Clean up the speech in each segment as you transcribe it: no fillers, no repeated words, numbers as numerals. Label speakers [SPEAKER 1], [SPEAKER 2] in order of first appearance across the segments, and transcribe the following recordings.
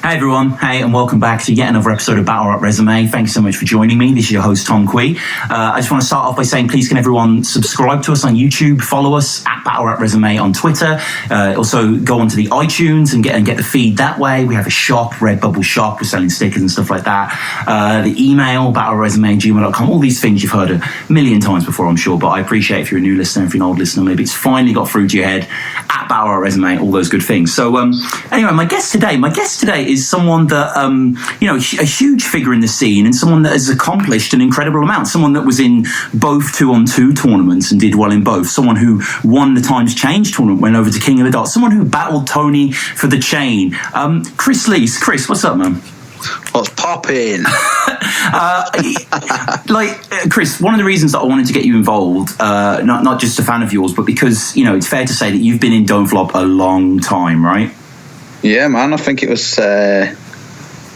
[SPEAKER 1] Hey everyone, hey, and welcome back to yet another episode of Battle Rap Resume. Thank you so much for joining me. This is your host, Tom Quee. I just want to start off by saying, please can everyone subscribe to us on YouTube, follow us at Battle Rap Resume on Twitter. Also go onto the iTunes and get the feed that way. We have a shop, Redbubble shop, we're selling stickers and stuff like that. The email, battleresume@gmail.com, all these things you've heard a million times before, I'm sure, but I appreciate if you're a new listener, if you're an old listener, maybe it's finally got through to your head, at Battle Rap Resume, all those good things. So anyway, my guest today is someone that, a huge figure in the scene and someone that has accomplished an incredible amount. Someone that was in both 2-on-2 tournaments and did well in both. Someone who won the Times Change tournament, went over to King of the Dot. Someone who battled Tony for the chain. Chris Leese. Chris, what's up, man?
[SPEAKER 2] What's popping?
[SPEAKER 1] Chris, one of the reasons that I wanted to get you involved, not just a fan of yours, but because, it's fair to say that you've been in Don't Flop a long time, right?
[SPEAKER 2] Yeah, man, I think it was, it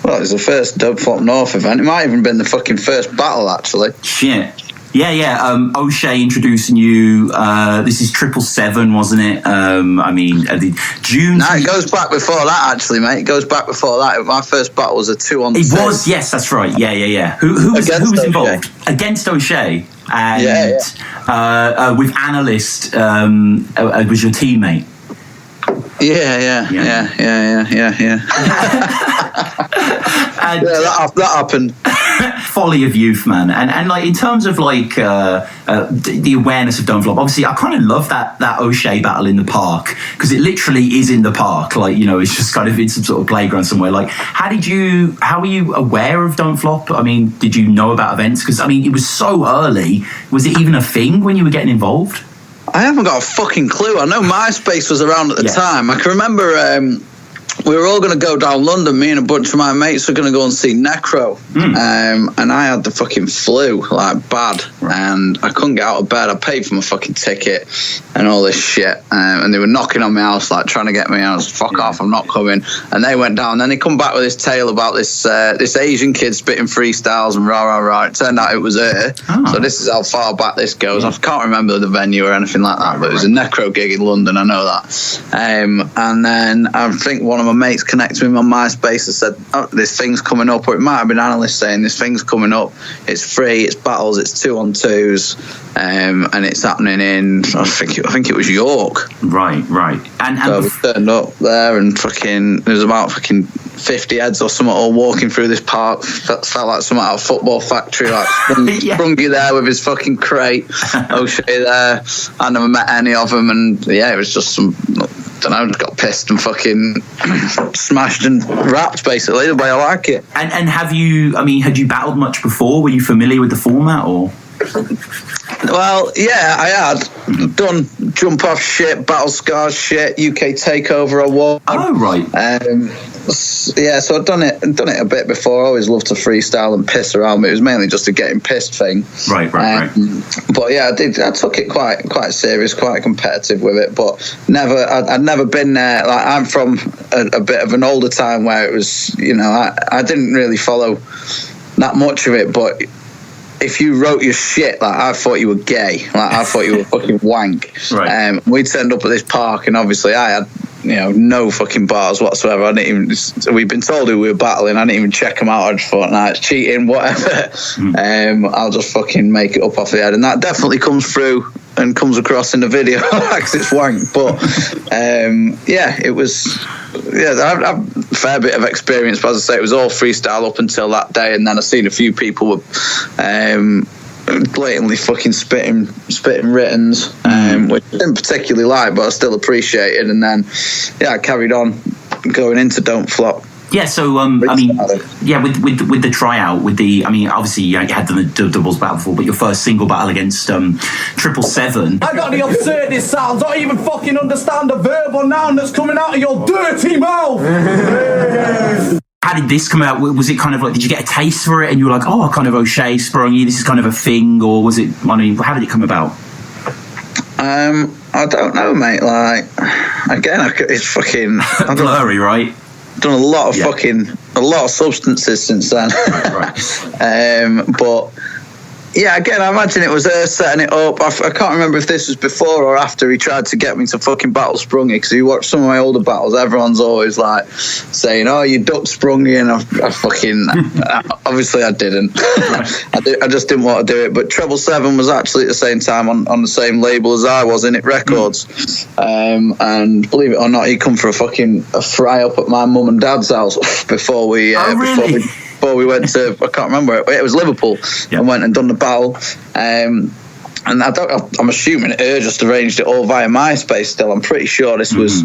[SPEAKER 2] was the first Don't Flop North event. It might have even been the fucking first battle, actually.
[SPEAKER 1] Shit. Yeah. O'Shea introducing you. This is 777, wasn't it? The June.
[SPEAKER 2] No, it goes back before that, actually, mate. It goes back before that. My first battle was a 2-on-2.
[SPEAKER 1] It was, yes, that's right. Yeah. Who was involved? Against O'Shea. And with Analyst, was your teammate.
[SPEAKER 2] Yeah. That happened.
[SPEAKER 1] Folly of youth, man. And like in terms of the awareness of Don't Flop, obviously I kind of love that O'Shea battle in the park, because it literally is in the park. It's just kind of in some sort of playground somewhere. How were you aware of Don't Flop? I mean, did you know about events? Because it was so early. Was it even a thing when you were getting involved?
[SPEAKER 2] I haven't got a fucking clue. I know MySpace was around at the time. I can remember we were all going to go down London. Me and a bunch of my mates were going to go and see Necro. And I had the fucking flu, bad. Right. And I couldn't get out of bed. I paid for my fucking ticket and all this shit. And they were knocking on my house, trying to get me. I was, fuck off, I'm not coming. And they went down. Then they come back with this tale about this Asian kid spitting freestyles and rah. It turned out it was her. Oh. So this is how far back this goes. I can't remember the venue or anything like that, but it was a Necro gig in London, I know that. And then I think one of my mates connected me on MySpace and said, this thing's coming up, or it might have been Analyst saying this thing's coming up, it's free, it's battles, it's 2-on-2s, and it's happening in I think it was York. Right. And so we turned up there and there was about 50 heads or something all walking through this park. Felt like something out of Football Factory, Sprungy there with his fucking crate, O'Shea there. I never met any of them, and it was just some, just got pissed and fucking smashed and rapped, basically, the way I like it.
[SPEAKER 1] And had you battled much before? Were you familiar with the format, or?
[SPEAKER 2] Well, yeah, I had done jump off shit, battle scars shit, UK takeover award. Oh, right. So I'd done it a bit before. I always loved to freestyle and piss around, but it was mainly just a getting pissed thing. Right. But yeah, I took it quite serious, quite competitive with it, but I'd never been there. I'm from a bit of an older time where it was, I didn't really follow that much of it, but if you wrote your shit, I thought you were gay. I thought you were fucking wank. Right. We turned up at this park, and obviously I had, no fucking bars whatsoever. We'd been told who we were battling. I didn't even check them out. I just thought, it's cheating, whatever. I'll just fucking make it up off the head. And that definitely comes through and comes across in the video because it's wank. But it was. Yeah, I've a fair bit of experience, but as I say, it was all freestyle up until that day, and then I seen a few people were blatantly fucking spitting writtens, which I didn't particularly like, but I still appreciated. And then, I carried on going into Don't Flop.
[SPEAKER 1] Yeah, so with the tryout, obviously you had the doubles battle before, but your first single battle against 777.
[SPEAKER 3] I got the absurdest sounds. I don't even fucking understand the verb or noun that's coming out of your dirty mouth.
[SPEAKER 1] How did this come out? Was it kind of did you get a taste for it and you were like, oh, kind of O'Shea sprung you, this is kind of a thing, or was it? How did it come about?
[SPEAKER 2] I don't know, mate. Again, it's fucking
[SPEAKER 1] blurry, right?
[SPEAKER 2] Done a lot of a lot of substances since then. Right. But Yeah, again, I imagine it was her setting it up. I can't remember if this was before or after he tried to get me to fucking battle Sprungy, because you watch some of my older battles, everyone's always like saying, "Oh, you ducked Sprungy," and I fucking obviously I didn't. I just didn't want to do it. But Treble 7 was actually at the same time on the same label as I was, Init Records, and believe it or not, he come for a fry up at my mum and dad's house before we. Before we went to, I can't remember, it was Liverpool, and went and done the battle. And I'm assuming Ur just arranged it all via MySpace still. I'm pretty sure this was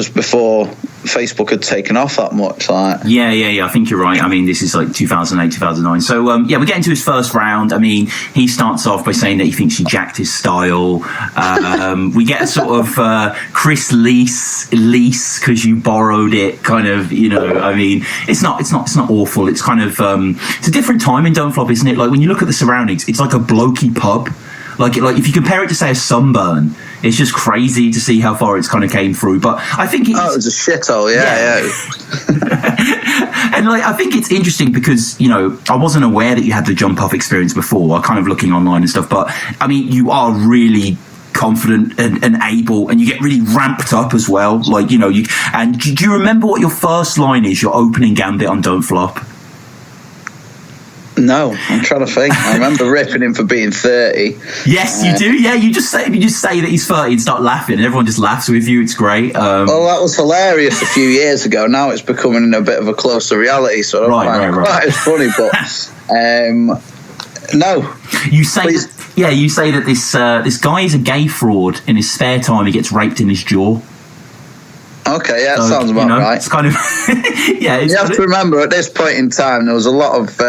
[SPEAKER 2] before Facebook had taken off that much.
[SPEAKER 1] Yeah. I think you're right. I mean, this is like 2008, 2009. So, we get into his first round. I mean, he starts off by saying that he thinks you jacked his style. We get a sort of Chris Leese, because you borrowed it, kind of, I mean, it's not awful. It's kind of, it's a different time in Don't Flop, isn't it? Like, when you look at the surroundings, it's like a blokey pub. Like if you compare it to, say, a Sunburn, it's just crazy to see how far it's kind of came through. But I think it
[SPEAKER 2] was a shithole, yeah.
[SPEAKER 1] And I think it's interesting because, I wasn't aware that you had the jump off experience before. I kind of looking online and stuff. But, I mean, you are really confident and able, and you get really ramped up as well. And do you remember what your first line is, your opening gambit on Don't Flop?
[SPEAKER 2] No, I'm trying to think. I remember ripping him for being 30.
[SPEAKER 1] Yes, you do. Yeah, you just say that he's 30 and start laughing, and everyone just laughs with you. It's great.
[SPEAKER 2] Well, that was hilarious a few years ago. Now it's becoming a bit of a closer reality, so I don't find it quite as funny. But no,
[SPEAKER 1] you say you say that this guy is a gay fraud. In his spare time, he gets raped in his jaw.
[SPEAKER 2] Okay, yeah, that sounds about right.
[SPEAKER 1] It's kind of you
[SPEAKER 2] have to remember, at this point in time, there was a lot of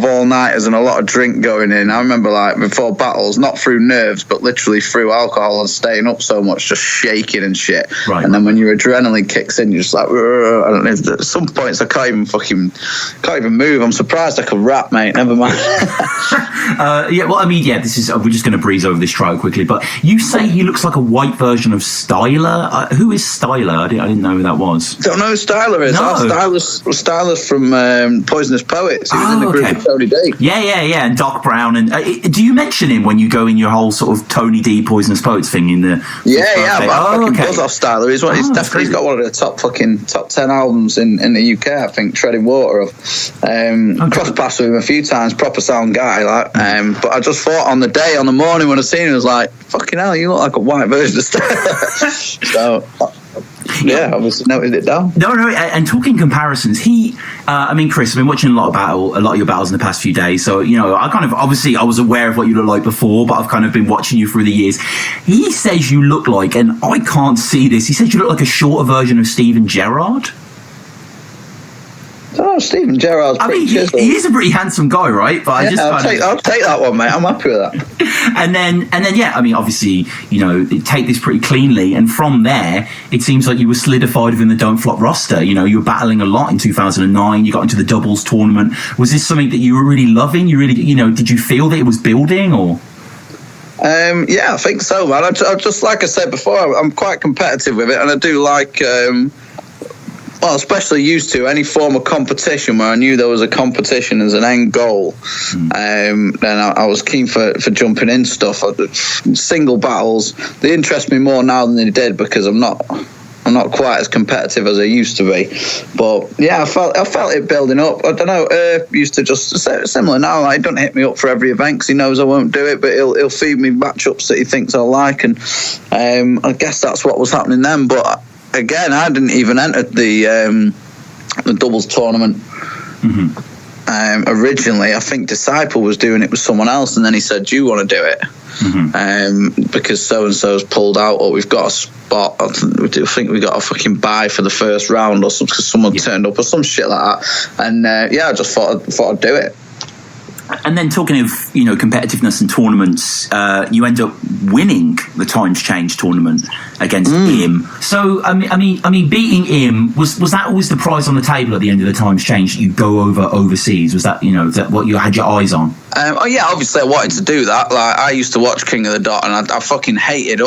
[SPEAKER 2] all-nighters and a lot of drink going in. I remember, before battles, not through nerves, but literally through alcohol and staying up so much, just shaking and shit.
[SPEAKER 1] Right.
[SPEAKER 2] And then when your adrenaline kicks in, you're just like, I don't know. At some points, I can't even move. I'm surprised I could rap, mate. Never mind.
[SPEAKER 1] This is. We're just going to breeze over this trial quickly. But you say he looks like a white version of Styler. Who is Styler? I didn't know who that was.
[SPEAKER 2] Don't know who Styler is.
[SPEAKER 1] No.
[SPEAKER 2] Styler's from Poisonous Poets. He was in the group with Tony D.
[SPEAKER 1] Yeah, and Doc Brown. And do you mention him when you go in your whole sort of Tony D Poisonous Poets thing in the?
[SPEAKER 2] I buzz off Styler. He's definitely got one of the top 10 albums in the UK. I think Treading Water. Crossed paths with him a few times. Proper sound guy, but I just thought on the morning when I seen him, I was like, fucking hell, you look like a white version of Styler. So. Yeah, obviously noted it down.
[SPEAKER 1] No, and talking comparisons, Chris, I've been watching a lot of your battles in the past few days, so, I was aware of what you looked like before, but I've kind of been watching you through the years. He says you look like, and I can't see this, he says you look like a shorter version of Steven Gerrard.
[SPEAKER 2] Oh, Steven Gerrard's pretty chiseled.
[SPEAKER 1] He is a pretty handsome guy, right? But
[SPEAKER 2] I'll take that one, mate. I'm happy with that.
[SPEAKER 1] And then, obviously, take this pretty cleanly, and from there, it seems like you were solidified within the Don't Flop roster. You were battling a lot in 2009. You got into the doubles tournament. Was this something that you were really loving? You really, did you feel that it was building, or?
[SPEAKER 2] Yeah, I think so, man. I just, like I said before, I'm quite competitive with it, and I do like. Especially used to any form of competition where I knew there was a competition as an end goal. Then I was keen for jumping in stuff. Single battles, they interest me more now than they did because I'm not quite as competitive as I used to be. But yeah, I felt it building up. I don't know. Used to just similar now. He doesn't hit me up for every event because he knows I won't do it, but he'll feed me matchups that he thinks I'll like, and I guess that's what was happening then. But again, I didn't even enter the doubles tournament. Originally, I think Disciple was doing it with someone else, and then he said, "Do you want to do it?" Because so and so's pulled out, or we've got a spot. I think we got a fucking buy for the first round, or something, because someone turned up, or some shit like that. And I just thought I'd do it.
[SPEAKER 1] And then talking of competitiveness and tournaments, you end up winning the Times Change tournament. against him. So I mean, beating him was that always the prize on the table at the end of the Times Change? You go overseas. Was that is that what you had your eyes on?
[SPEAKER 2] Obviously I wanted to do that. Like, I used to watch King of the Dot, and I fucking hated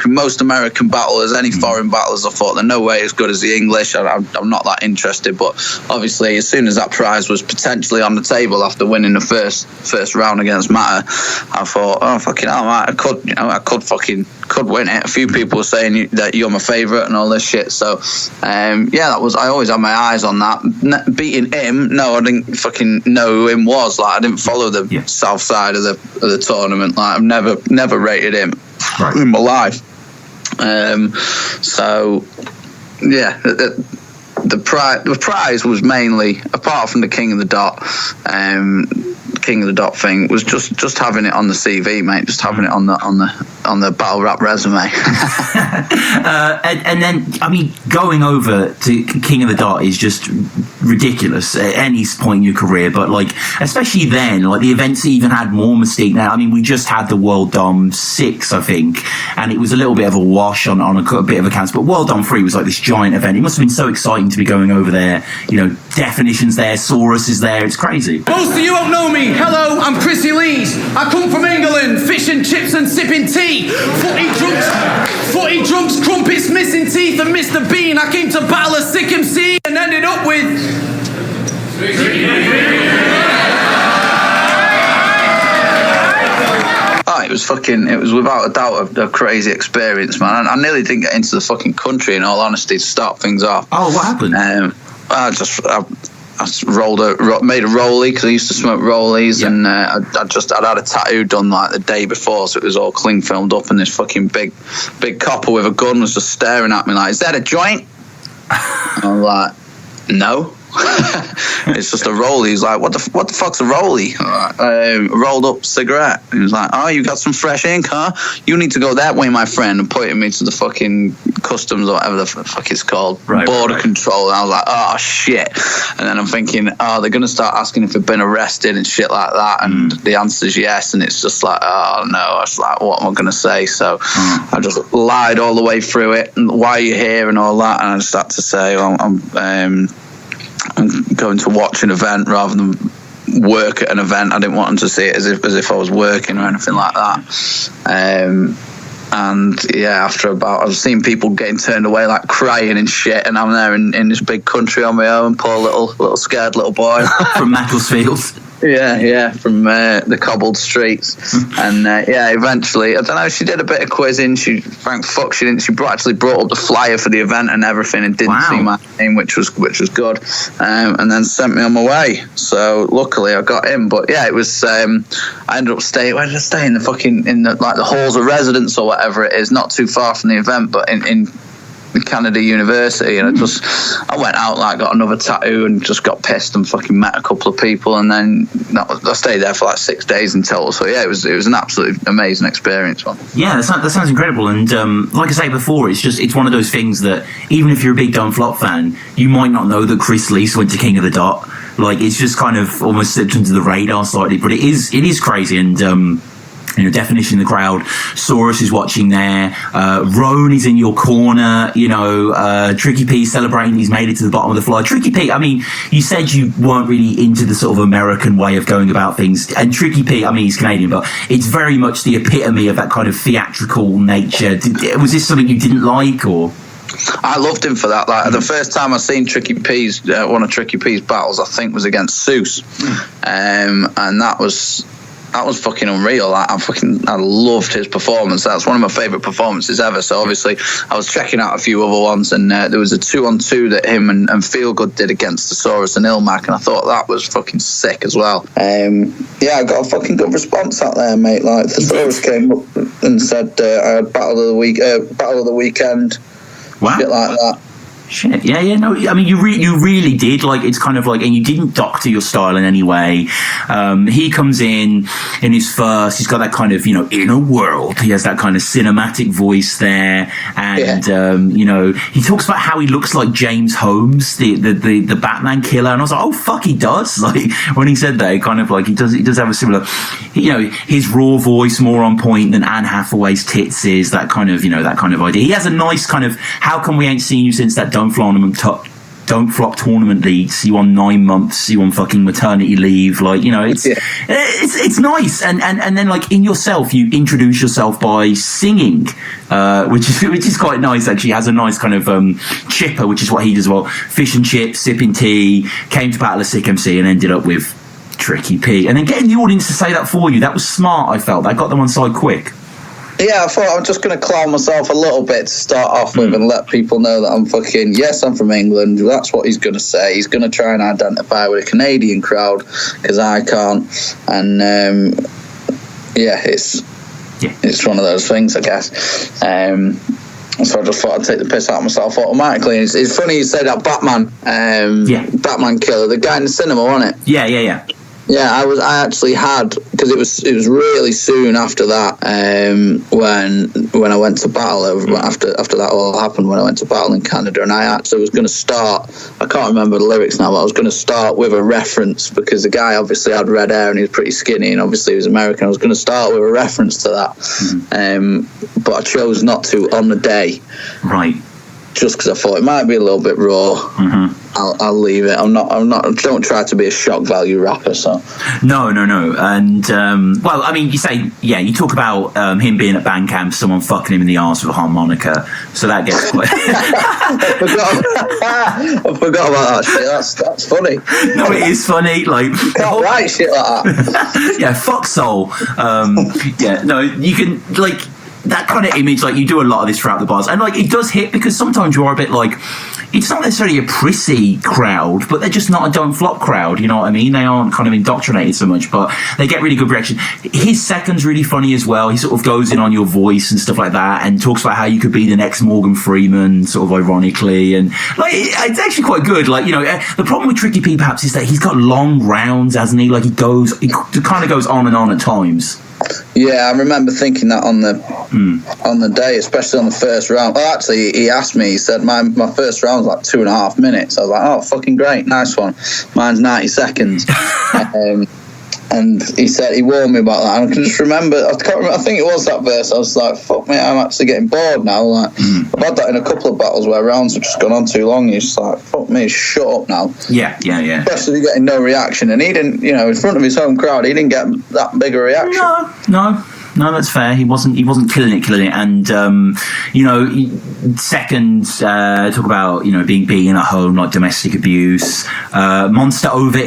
[SPEAKER 2] most American battlers, any foreign battlers. I thought they're no way as good as the English. I'm not that interested. But obviously, as soon as that prize was potentially on the table after winning the first round against Matter, I thought, oh fucking hell, I could win it. A few people were saying that you're my favourite and all this shit. So I always had my eyes on that. Beating him, no, I didn't fucking know who him was. Like, I didn't follow the south side of the tournament. Like, I've never rated him in my life. The prize was mainly, apart from the King of the Dot thing, was just having it on the CV, mate. Just having it on the battle rap resume.
[SPEAKER 1] And then, I mean, going over to King of the Dot is just ridiculous at any point in your career, but like, especially then, like, the events even had more mystique. Now, I mean, we just had the World Dom 6, I think, and it was a little bit of a wash on a bit of accounts, but World Dom 3 was like this giant event. It must have been so exciting to be going over there. Definitions there, Saurus is there, it's crazy.
[SPEAKER 3] Most of you won't know me. Hello, I'm Chris Leese. I come from England, fish and chips and sipping tea. Footy drunks, crumpets, missing teeth, and Mr. Bean. I came to battle a sick MC and ended up with...
[SPEAKER 2] It was without a doubt a crazy experience, man. I nearly didn't get into the fucking country, in all honesty, to start things off.
[SPEAKER 1] Oh, what happened?
[SPEAKER 2] I made a rollie because I used to smoke rollies, and I'd had a tattoo done like the day before, so it was all cling filmed up, and this fucking big copper with a gun was just staring at me like, "Is that a joint?" I'm like, "No." It's just a rollie. He's like, what the fuck's a rollie? Rolled up cigarette. He was like, "Oh, you got some fresh ink, huh? You need to go that way, my friend," and pointing me to the fucking customs or whatever the fuck it's called, border control. And I was like, oh shit. And then I'm thinking, oh, they're gonna start asking if I've been arrested and shit like that, and the answer's yes, and it's just like, oh no. I was like, what am I gonna say? So I just lied all the way through it, and why are you here and all that, and I just had to say, well, I'm going to watch an event rather than work at an event. I didn't want them to see it as if I was working or anything like that. After about, I was seeing people getting turned away, like crying and shit, and I'm there in this big country on my own, poor little scared little boy
[SPEAKER 1] from Macclesfield.
[SPEAKER 2] Yeah, from the cobbled streets. And eventually, I don't know, she did a bit of quizzing. She didn't. She actually brought up the flyer for the event and everything, and didn't see my name, which was good. And then sent me on my way. So luckily I got in. But yeah, it was. I ended up staying. Where did I stay? In the halls of residence or whatever it is, not too far from the event, but in Canada University, and I went out, like, got another tattoo and just got pissed and fucking met a couple of people, and then I stayed there for like 6 days in total. So yeah, it was an absolutely amazing experience, man.
[SPEAKER 1] Yeah, that sounds incredible. And like I say before, it's one of those things that even if you're a big Don't Flop fan, you might not know that Chris Leese went to King of the Dot. Like, it's just kind of almost slipped under the radar slightly, but it is crazy. And definition in the crowd. Saurus is watching there. Roan is in your corner. Tricky P celebrating he's made it to the bottom of the fly. Tricky P, I mean, you said you weren't really into the sort of American way of going about things. And Tricky P, I mean, he's Canadian, but it's very much the epitome of that kind of theatrical nature. Was this something you didn't like, or?
[SPEAKER 2] I loved him for that. Like, the first time I seen Tricky P's, one of Tricky P's battles, I think, was against Seuss. And that was fucking unreal. I loved his performance. That's one of my favourite performances ever. So obviously I was checking out a few other ones, and there was a 2-on-2 that him and Feelgood did against the Saurus and Ilmac, and I thought that was fucking sick as well. I got a fucking good response out there, mate. Like, the Saurus came up and said I had battle of the weekend.
[SPEAKER 1] Wow.
[SPEAKER 2] Shit like that.
[SPEAKER 1] Shit, yeah, no, I mean, you really did, like, it's kind of like, and you didn't doctor your style in any way. He comes in his first, he's got that kind of, inner world, he has that kind of cinematic voice there, and, he talks about how he looks like James Holmes, the Batman killer, and I was like, oh, fuck, he does, like, when he said that, kind of like, he does have a similar, his raw voice more on point than Anne Hathaway's tits is, that kind of idea. He has a nice kind of, how come we ain't seen you since that Don't Flop tournament leads, you on 9 months, you on fucking maternity leave, like, it's nice, and then, like, in yourself, you introduce yourself by singing, which is quite nice, actually. Has a nice kind of chipper, which is what he does well, fish and chips, sipping tea, came to Battle of Sick MC and ended up with Tricky P, and then getting the audience to say that for you, that was smart. I felt that got them on side quick.
[SPEAKER 2] Yeah, I thought I'm just going to clown myself a little bit to start off with and let people know that I'm I'm from England. That's what he's going to say. He's going to try and identify with a Canadian crowd because I can't. And, it's one of those things, I guess. So I just thought I'd take the piss out of myself automatically. It's funny you say that Batman killer, the guy in the cinema, wasn't it?
[SPEAKER 1] Yeah.
[SPEAKER 2] Yeah, I actually had, because it was really soon after that when I went to battle after that all happened, when I went to battle in Canada, and I actually was going to start, I can't remember the lyrics now, but I was going to start with a reference because the guy obviously had red hair and he was pretty skinny and obviously he was American. I was going to start with a reference to that, but I chose not to on the day.
[SPEAKER 1] Right.
[SPEAKER 2] Just because I thought it might be a little bit raw. I'll leave it. I'm not. Don't try to be a shock value rapper. So
[SPEAKER 1] no. And well, I mean, you talk about him being at band camp, someone fucking him in the arse with a harmonica. So that gets quite.
[SPEAKER 2] I forgot about that shit. That's funny.
[SPEAKER 1] No, it is funny. Like,
[SPEAKER 2] can't write shit like that.
[SPEAKER 1] Yeah, fuck soul. You can like. That kind of image, like, you do a lot of this throughout the bars, and like, it does hit because sometimes you are a bit like, it's not necessarily a prissy crowd, but they're just not a Don't Flop crowd, you know what I mean? They aren't kind of indoctrinated so much, but they get really good reaction. His second's really funny as well. He sort of goes in on your voice and stuff like that, and talks about how you could be the next Morgan Freeman, sort of ironically, and like, it's actually quite good. Like, the problem with Tricky P perhaps is that he's got long rounds, hasn't he? Like, he kind of goes on and on at times.
[SPEAKER 2] Yeah, I remember thinking that on the day, especially on the first round. Well, actually, he asked me, he said, my first round was like 2.5 minutes. I was like, oh, fucking great, nice one. Mine's 90 seconds. And he said, he warned me about that. And I can just remember, I think it was that verse. I was like, fuck me, I'm actually getting bored now. Like, I've had that in a couple of battles where rounds have just gone on too long. You're just like, fuck me, shut up now.
[SPEAKER 1] Yeah.
[SPEAKER 2] Especially getting no reaction. And he didn't, in front of his home crowd, he didn't get that big a reaction.
[SPEAKER 1] No, that's fair. He wasn't killing it. And second, talk about being beaten at home, like domestic abuse. Monster over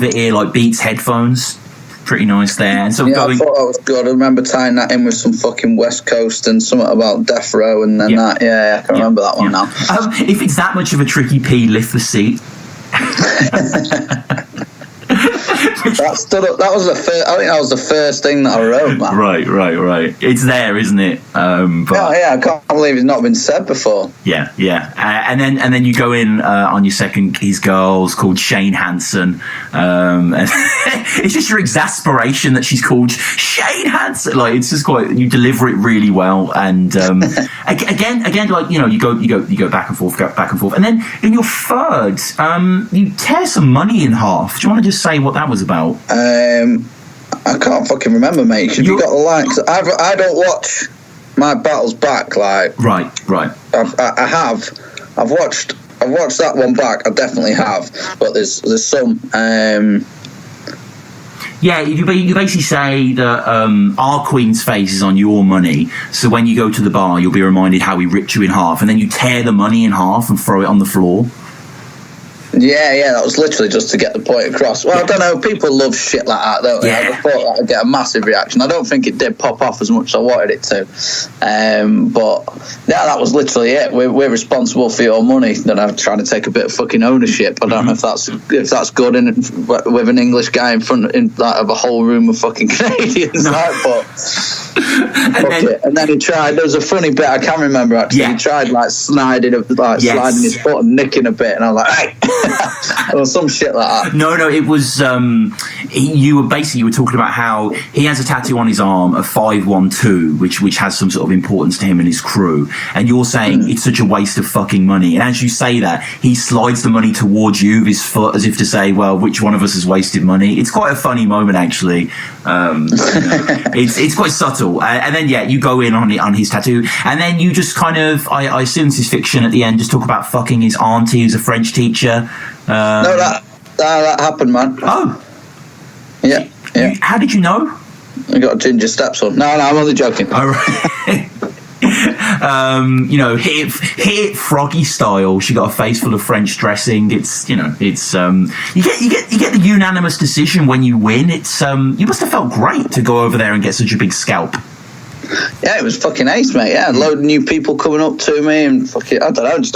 [SPEAKER 1] ear, like Beats headphones. Pretty nice there. And so
[SPEAKER 2] I thought that was good. I remember tying that in with some fucking West Coast and something about Death Row, and then that. Yeah, I can remember that one now.
[SPEAKER 1] If it's that much of a Tricky P, lift the seat.
[SPEAKER 2] That stood up. That was the first. I think that was the first thing that I wrote, man.
[SPEAKER 1] Right. It's there, isn't it?
[SPEAKER 2] I can't believe it's not been said before.
[SPEAKER 1] Yeah. And then you go in on your second. His girl's called Shane Hansen. And it's just your exasperation that she's called Shane Hansen. Like, it's just quite. You deliver it really well, and again, like, you go back and forth, and then in your third, you tear some money in half. Do you want to just say what that was about?
[SPEAKER 2] I can't fucking remember, mate. Have you got the line? 'Cause I don't watch my battles back. Like,
[SPEAKER 1] right.
[SPEAKER 2] I have. I've watched that one back. I definitely have. But there's some.
[SPEAKER 1] Yeah, you basically say that our Queen's face is on your money, so when you go to the bar, you'll be reminded how he ripped you in half, and then you tear the money in half and throw it on the floor.
[SPEAKER 2] Yeah, that was literally just to get the point across. Well, I don't know, people love shit like that, don't they? I thought that would get a massive reaction. I don't think it did pop off as much as I wanted it to. But yeah, that was literally it. We're responsible for your money. Then I'm trying to take a bit of fucking ownership. I don't know if that's good with an English guy in front of a whole room of fucking Canadians. And then he tried. There was a funny bit I can't remember actually. He tried sliding his foot and nicking a bit, and I was like, hey. Or some shit like that. No,
[SPEAKER 1] it was you were talking about how he has a tattoo on his arm of 512, which has some sort of importance to him and his crew, and you're saying it's such a waste of fucking money, and as you say that, he slides the money towards you with his foot as if to say, well, which one of us has wasted money? It's quite a funny moment actually. It's quite subtle, and then you go in on his tattoo, and then you just kind of I assume this is fiction at the end, just talk about fucking his auntie who's a French teacher.
[SPEAKER 2] No, that happened, man.
[SPEAKER 1] Oh,
[SPEAKER 2] yeah.
[SPEAKER 1] How did you know?
[SPEAKER 2] I got ginger steps on. No, I'm only joking.
[SPEAKER 1] All right. Hit it Froggy style. She got a face full of French dressing. It's you get the unanimous decision when you win. It's you must have felt great to go over there and get such a big scalp.
[SPEAKER 2] Yeah, it was fucking ace, mate. Yeah, a load of new people coming up to me, and fucking, I don't know, just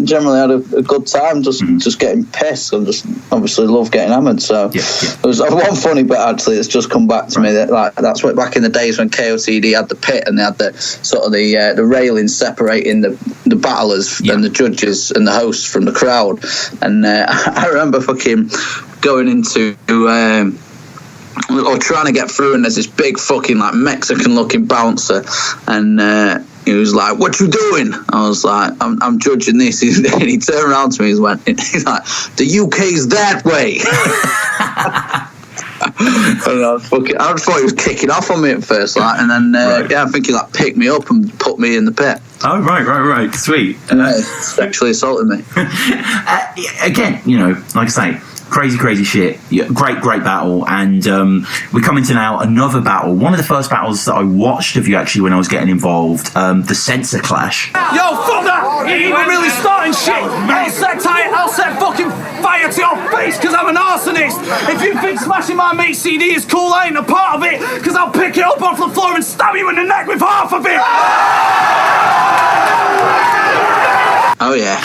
[SPEAKER 2] generally had a good time, just getting pissed, and just obviously love getting hammered. So there was one funny bit actually that's just come back to me. That's what back in the days when KOTD had the pit and they had the sort of the railing separating the battlers and the judges and the hosts from the crowd, and I remember fucking going into. Or trying to get through, and there's this big fucking Mexican looking bouncer, and he was like, "What you doing?" I was like, I'm judging this." And he turned around to me, he's like, "The UK's that way." And I thought he was kicking off on me at first, and then I think he picked me up and put me in the pit.
[SPEAKER 1] Oh, right, sweet.
[SPEAKER 2] Sexually assaulted me.
[SPEAKER 1] Again, like I say, crazy shit. Great battle. And we're coming to now another battle. One of the first battles that I watched of you actually when I was getting involved, the Sensa clash.
[SPEAKER 3] Yo, fuck that! You ain't even really starting shit. I'll set fucking fire to your face because I'm an arsonist. If you think smashing my mate's CD is cool, I ain't a part of it, because I'll pick it up off the floor and stab you in the neck with half of it.
[SPEAKER 2] Oh yeah.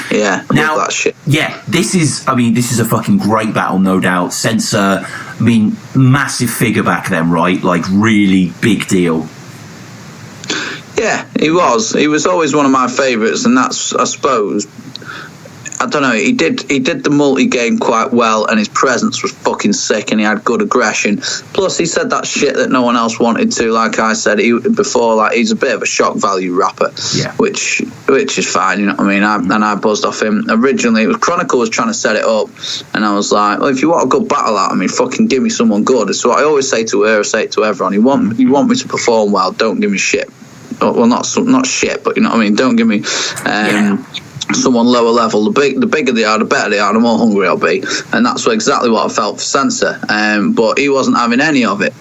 [SPEAKER 1] Now,
[SPEAKER 2] that shit.
[SPEAKER 1] Yeah, this is a fucking great battle, no doubt. Sensa, massive figure back then, right? Really big deal.
[SPEAKER 2] Yeah, he was. He was always one of my favourites, and that's, I suppose, I don't know, he did the multi-game quite well, and his presence was fucking sick, and he had good aggression. Plus, he said that shit that no one else wanted to. Like I said before, he's a bit of a shock value rapper, which is fine, you know what I mean? I buzzed off him. Originally, it was Chronicle was trying to set it up, and I was like, well, if you want a good battle out of me, fucking give me someone good. So I always say to her, I say it to everyone, you want me to perform well, don't give me shit. Well, not shit, but you know what I mean? Don't give me... someone lower level. The bigger they are, the better they are, the more hungry I'll be, and that's exactly what I felt for Sensa. But he wasn't having any of it.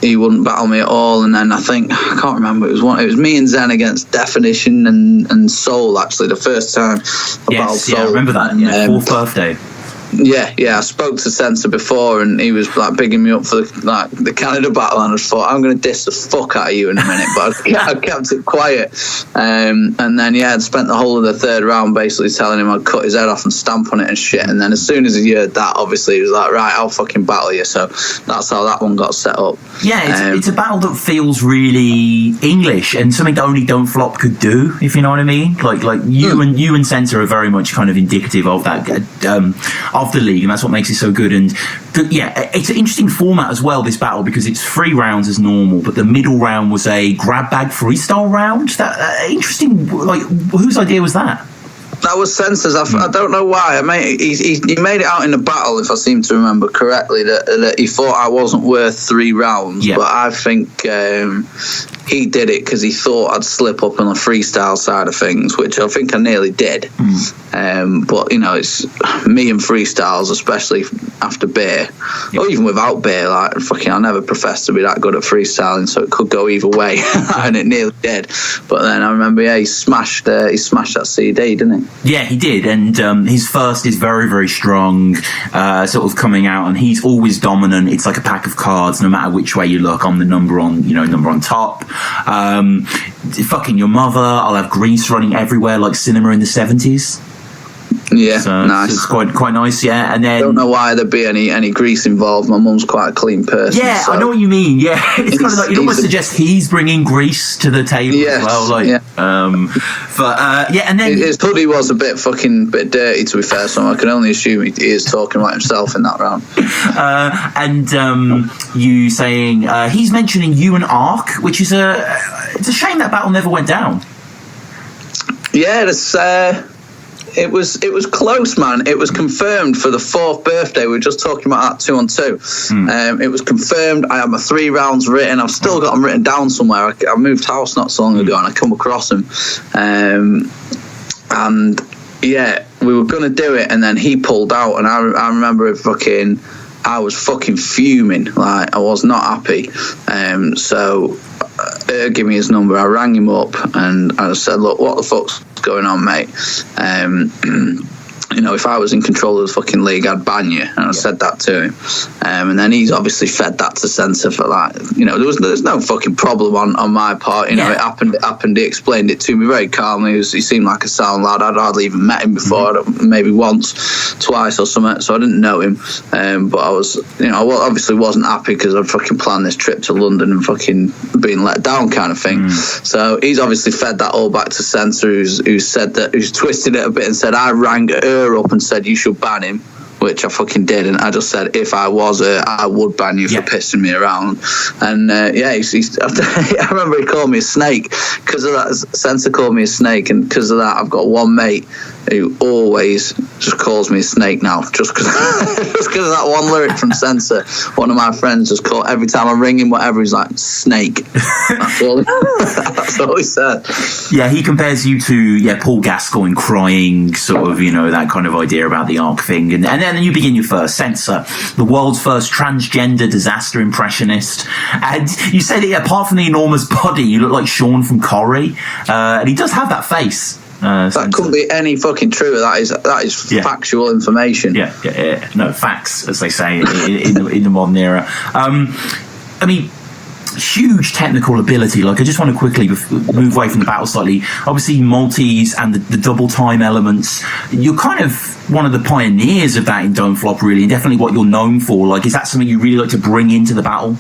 [SPEAKER 2] He wouldn't battle me at all. And then I can't remember. It was me and Zen against Definition and Soul. Actually, the first time I battled Soul.
[SPEAKER 1] I remember that. Fourth birthday.
[SPEAKER 2] Yeah, I spoke to Sensa before, and he was bigging me up for the Canada battle, and I thought, I'm going to diss the fuck out of you in a minute, but I kept it quiet. And then I'd spent the whole of the third round basically telling him I'd cut his head off and stamp on it and shit. And then as soon as he heard that, obviously he was like, right, I'll fucking battle you. So that's how that one got set up.
[SPEAKER 1] Yeah, it's a battle that feels really English and something that only Don't Flop could do, if you know what I mean. You and Sensa are very much kind of indicative of that. Of the league, and that's what makes it so good. And it's an interesting format as well, this battle, because it's 3 rounds as normal, but the middle round was a grab bag freestyle round. That interesting. Whose idea was that?
[SPEAKER 2] That was Sensa's. I don't know why. He made it out in the battle, if I seem to remember correctly, that he thought I wasn't worth 3 rounds. But I think he did it because he thought I'd slip up on the freestyle side of things, which I think I nearly did. But you know, it's me and freestyles, especially after beer, or even without beer. Like fucking, I never professed to be that good at freestyling, so it could go either way, and it nearly did. But then I remember, he smashed that CD, didn't he?
[SPEAKER 1] Yeah, he did, and his first is very, very strong, sort of coming out, and he's always dominant. It's like a pack of cards, no matter which way you look. I'm the number on top. Fucking Your Mother, I'll have grease running everywhere like cinema in the 70s.
[SPEAKER 2] Yeah,
[SPEAKER 1] so
[SPEAKER 2] nice.
[SPEAKER 1] It's quite nice, yeah. And then
[SPEAKER 2] I don't know why there'd be any grease involved. My mum's quite a clean person.
[SPEAKER 1] Yeah, so I know what you mean. Yeah, it's kind of like, you'd almost suggest he's bringing grease to the table as well. Like, and then
[SPEAKER 2] his hoodie was a bit dirty, to be fair. So I can only assume he is talking about himself in that round.
[SPEAKER 1] You saying he's mentioning you and Ark, which is it's a shame that battle never went down.
[SPEAKER 2] Yeah, it was close, man. It was confirmed for the 4th birthday. We were just talking about that 2-on-2. It was confirmed. I had my 3 rounds written. I've still got them written down somewhere. I moved house not so long ago, and I come across them. And yeah, we were going to do it, and then he pulled out, and I remember I was fucking fuming. Like, I was not happy. So give me his number. I rang him up and I said, look, what the fuck's going on, mate? You know, if I was in control of the fucking league, I'd ban you. And I said that to him. And then he's obviously fed that to Sensa for that. You know, there's no fucking problem on my part. You know, it happened. He explained it to me very calmly. He seemed like a sound lad. I'd hardly even met him before, maybe once, twice or something. So I didn't know him. But I was, you know, I obviously wasn't happy because I'd fucking planned this trip to London and fucking being let down kind of thing. So he's obviously fed that all back to Sensa, who's twisted it a bit and said, I rang her up and said you should ban him, which I fucking did, and I just said if I was I would ban you for pissing me around. And I remember he called me a snake because of that. Sensa called me a snake, and because of that I've got one mate who always just calls me a snake now, just because of that one lyric from Sensa. One of my friends just called, every time I ring him whatever, he's like, snake. That's all he said.
[SPEAKER 1] Yeah, he compares you to Paul Gascoigne crying, sort of, you know, that kind of idea about the Ark thing. And then you begin your first, Sensa, the world's first transgender disaster impressionist. And you said that apart from the enormous body, you look like Sean from Corrie. And he does have that face.
[SPEAKER 2] That couldn't be any fucking true. That is factual information.
[SPEAKER 1] Yeah. No, facts, as they say in the modern era. I mean, huge technical ability. Like, I just want to quickly move away from the battle slightly. Obviously, multis and the double time elements. You're kind of one of the pioneers of that in Don't Flop, really, and definitely what you're known for. Like, is that something you really like to bring into the battle?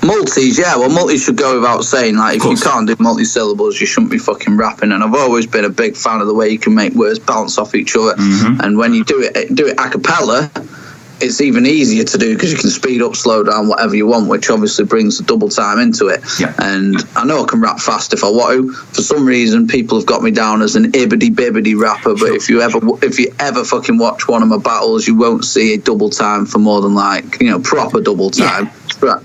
[SPEAKER 2] Multis, well, multis should go without saying. Like, if you can't do multi-syllables, you shouldn't be fucking rapping. And I've always been a big fan of the way you can make words bounce off each other. And when you do it a cappella, it's even easier to do because you can speed up, slow down, whatever you want, which obviously brings the double time into it. And I know I can rap fast if I want to. For some reason, people have got me down as an ibbity-bibbity rapper, but if you ever fucking watch one of my battles, you won't see a double time for more than, like, you know, proper double time.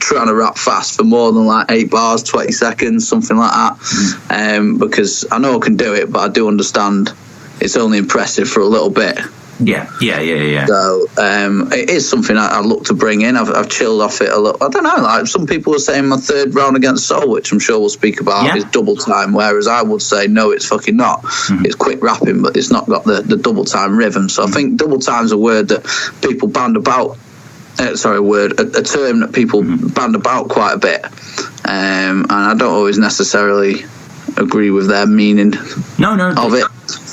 [SPEAKER 2] Trying to rap fast for more than like 8 bars, 20 seconds, something like that. Because I know I can do it, but I do understand it's only impressive for a little bit.
[SPEAKER 1] Yeah.
[SPEAKER 2] So it is something I look to bring in. I've chilled off it a little. I don't know. Like, some people are saying my 3rd round against Soul, which I'm sure we'll speak about, is double time. Whereas I would say no, it's fucking not. It's quick rapping, but it's not got the double time rhythm. So I think double time's a word that people band about. A term that people band about quite a bit, and I don't always necessarily agree with their meaning of it.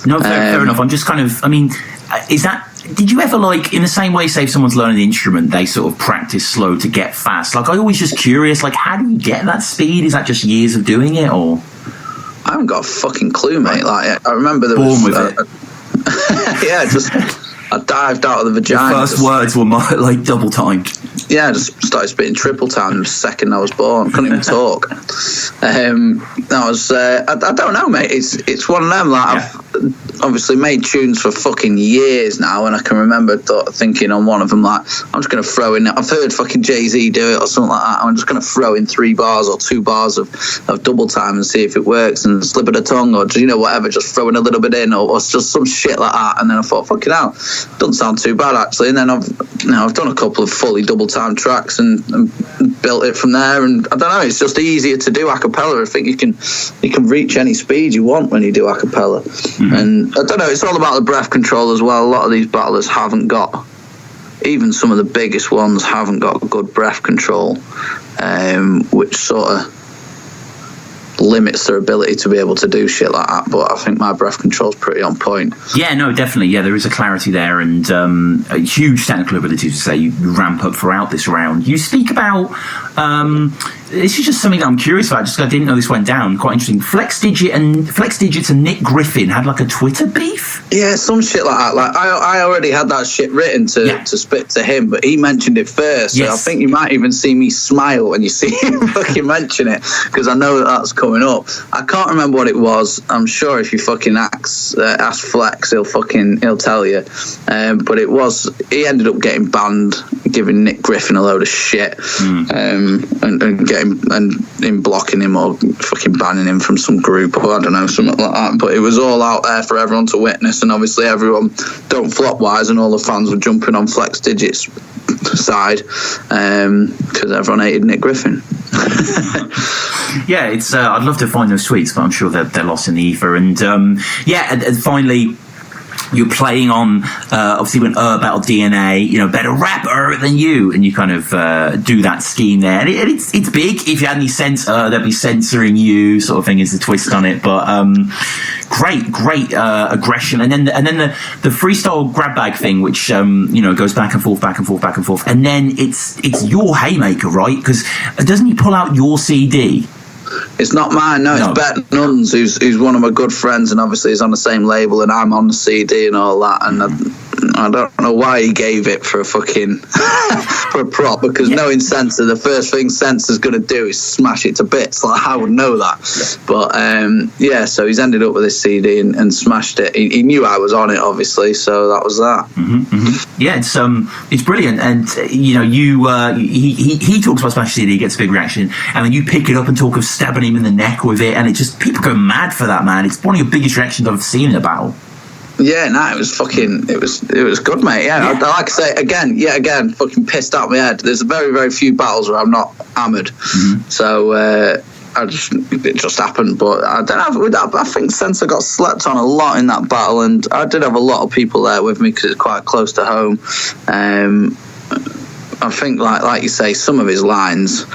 [SPEAKER 1] No, fair enough. I'm just kind of, I mean, did you ever, like, in the same way, say if someone's learning an instrument, they sort of practice slow to get fast? Like, I always just curious, like, how do you get that speed? Is that just years of doing it, or?
[SPEAKER 2] I haven't got a fucking clue, mate. Like, I remember there
[SPEAKER 1] was...
[SPEAKER 2] Born with it. I dived out of the vagina.
[SPEAKER 1] The first words were like double timed.
[SPEAKER 2] Yeah, I just started spitting triple time the second I was born. Couldn't even talk. I don't know, mate. It's one of them. Like, obviously made tunes for fucking years now, and I can remember thinking on one of them, like, I'm just going to throw in, I've heard fucking Jay-Z do it or something like that, I'm just going to throw in 3 bars or 2 bars of double time and see if it works, and slip of the tongue, or, you know, whatever, just throwing a little bit in, or just some shit like that. And then I thought, fucking hell, doesn't sound too bad actually. And then I've done a couple of fully double time tracks and built it from there. And I don't know, it's just easier to do a cappella. I think you can reach any speed you want when you do a cappella. And I don't know, it's all about the breath control as well. A lot of these battlers haven't got, even some of the biggest ones haven't got good breath control, which sort of limits their ability to be able to do shit like that. But I think my breath control's pretty on point.
[SPEAKER 1] Yeah, no, definitely. Yeah, there is a clarity there, and a huge technical ability to say you ramp up throughout this round. You speak about this is just something that I'm curious about. Just I didn't know this went down. Quite interesting. Flex Digits and Nick Griffin had like a Twitter beef.
[SPEAKER 2] Yeah, some shit like that. Like I already had that shit written to spit to him, but he mentioned it first. Yes. So I think you might even see me smile when you see him fucking mention it, because I know that's coming up. I can't remember what it was. I'm sure if you fucking ask Flex, he'll tell you. But it was, he ended up getting banned, giving Nick Griffin a load of shit, and him blocking him or fucking banning him from some group or I don't know, something like that. But it was all out there for everyone to witness, and obviously everyone don't flop wise, and all the fans were jumping on Flex Digits side because everyone hated Nick Griffin.
[SPEAKER 1] Yeah, it's I'd love to find those tweets, but I'm sure they're lost in the ether. And and finally, you're playing on obviously when battled DNA, you know, better rapper than you, and you kind of do that scheme there, and it's big. If you had any sense, they'd be censoring you, sort of thing, is the twist on it. But great aggression, and then the freestyle grab bag thing, which goes back and forth, and then it's your haymaker, right? Because doesn't he pull out your CD?
[SPEAKER 2] It's not mine, no. It's Bet Nuns, who's one of my good friends, and obviously he's on the same label, and I'm on the CD and all that. And I don't know why he gave it for a fucking for a prop, because knowing Sensa, the first thing Sensa's going to do is smash it to bits. Like, I would know that. But so he's ended up with this CD and smashed it. He knew I was on it, obviously, so that was that.
[SPEAKER 1] Yeah, it's brilliant, and he talks about smash CD, gets a big reaction, and then you pick it up and talk of stabbing him in the neck with it, and it just, people go mad for that, man. It's one of your biggest reactions I've seen in a battle.
[SPEAKER 2] Yeah, no, it was good, mate. Yeah, like I say, again, fucking pissed out my head. There's very, very few battles where I'm not hammered. So it just happened. But I don't know. I think Sensa got slept on a lot in that battle, and I did have a lot of people there with me because it's quite close to home. I think, like you say, some of his lines.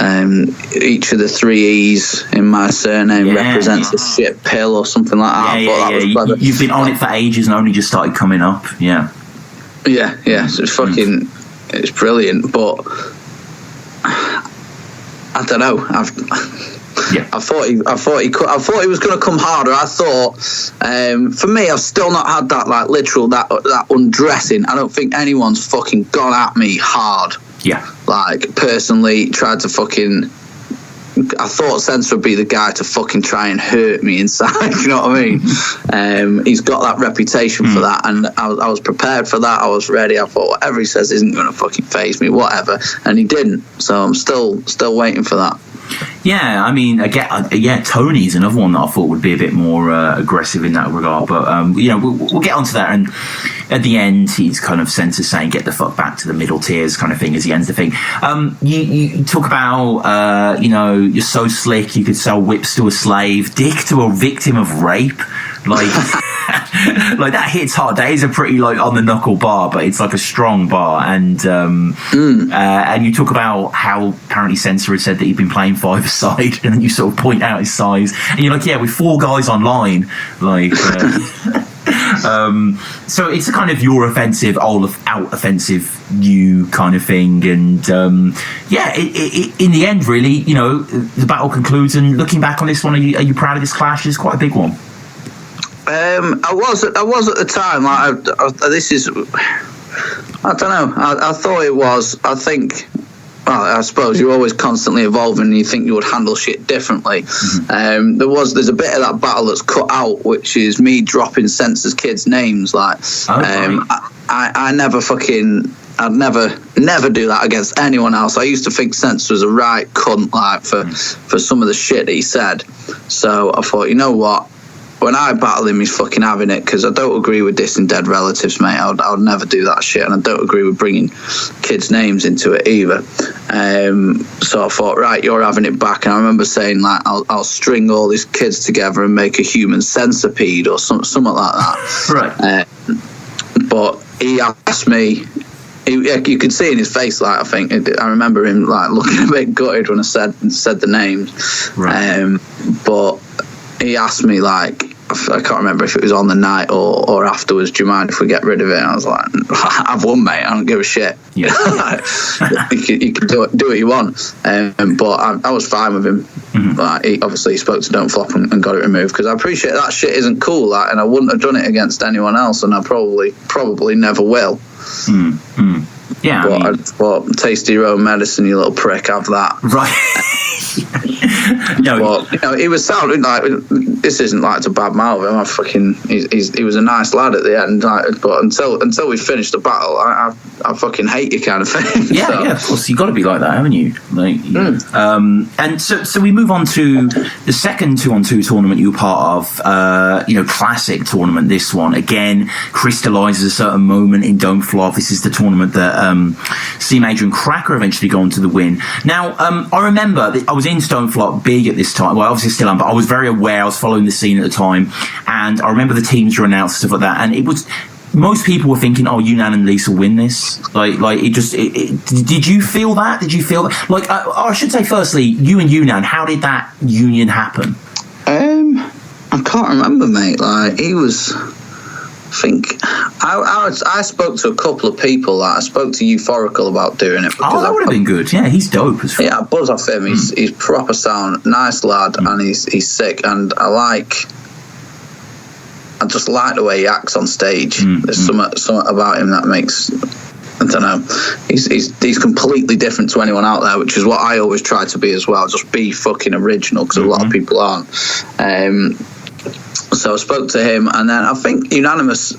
[SPEAKER 2] Each of the 3 E's in my surname represents a shit pill or something like that. That was
[SPEAKER 1] You've been on it for ages and only just started coming up. Yeah.
[SPEAKER 2] So it's fucking, it's brilliant. But I don't know. I thought he was going to come harder. I thought, for me, I've still not had that like literal that undressing. I don't think anyone's fucking gone at me hard.
[SPEAKER 1] Yeah.
[SPEAKER 2] Like, personally, tried to fucking... I thought Sensa would be the guy to fucking try and hurt me inside, you know what I mean? He's got that reputation for that, and I was prepared for that. I was ready. I thought, whatever he says isn't going to fucking faze me, whatever. And he didn't. So I'm still waiting for that.
[SPEAKER 1] Yeah, I mean, Tony's another one that I thought would be a bit more aggressive in that regard. But, we'll get onto that. And at the end, he's kind of Sensa saying, get the fuck back to the middle tiers kind of thing as he ends the thing. You talk about, you're so slick, you could sell whips to a slave, dick to a victim of rape. Like, like that hits hard. That is a pretty like on the knuckle bar, but it's like a strong bar. And you talk about how apparently Sensa had said that he'd been playing 5-a-side, and then you sort of point out his size, and you're like, yeah, with 4 guys online, like. So it's a kind of your offensive, out offensive you kind of thing, and in the end, really, the battle concludes. And looking back on this one, are you proud of this clash? It's quite a big one.
[SPEAKER 2] I was at the time. Like, this is, I don't know. I thought it was. I think I suppose you're always constantly evolving, and you think you would handle shit differently. There's a bit of that battle that's cut out, which is me dropping Sensa's kids' names. Like, I never fucking. I'd never do that against anyone else. I used to think Sensa was a right cunt, like, for some of the shit that he said. So I thought, you know what? When I battle him, he's fucking having it, because I don't agree with dissing dead relatives, mate. I would never do that shit, and I don't agree with bringing kids' names into it either. So I thought, right, you're having it back. And I remember saying, like, I'll string all these kids together and make a human centipede or something like that.
[SPEAKER 1] Right.
[SPEAKER 2] But he asked me. You could see in his face, like, I remember him, like, looking a bit gutted when I said the names.
[SPEAKER 1] Right.
[SPEAKER 2] But he asked me, like, I can't remember if it was on the night or afterwards, do you mind if we get rid of it? And I was like, I've won, mate. I don't give a shit.
[SPEAKER 1] Yeah.
[SPEAKER 2] you can do what you want. But I was fine with him. Like, he spoke to Don't Flop and got it removed, because I appreciate that shit isn't cool, like, and I wouldn't have done it against anyone else, and I probably never will.
[SPEAKER 1] Yeah,
[SPEAKER 2] but I thought, taste your own medicine, you little prick, have that.
[SPEAKER 1] Right. No,
[SPEAKER 2] but, he was sounding like, this isn't like to bad mouth him. He was a nice lad at the end, like, but until we finished the battle, I fucking hate you, kind of thing.
[SPEAKER 1] Yeah,
[SPEAKER 2] so.
[SPEAKER 1] Yeah, of course, you've got to be like that, haven't you? Like, and so we move on to the second 2-on-2 tournament you were part of. Classic tournament. This one again crystallizes a certain moment in Don't Flop. This is the tournament that C Major and Cracker eventually go on to the win. Now, I remember I was in Don't Flop big at this time. Well, obviously still am, but I was very aware. I was following the scene at the time, and I remember the teams were announced, stuff like that, and it was. Most people were thinking, "Oh, Unan and Leese will win this." Did you feel that? Did you feel that? Like, I should say, firstly, you and Unan, how did that union happen?
[SPEAKER 2] I can't remember, mate. Like, he was. I think I spoke to a couple of people. Like, I spoke to Euphorical about doing it.
[SPEAKER 1] Oh, that would have been good. Yeah, he's dope as fuck.
[SPEAKER 2] Yeah, I buzz off him. He's proper sound, nice lad, and he's sick. And I just like the way he acts on stage. There's something about him that makes, I don't know, he's completely different to anyone out there, which is what I always try to be as well. Just be fucking original, because a lot of people aren't. So I spoke to him, and then I think Unanimous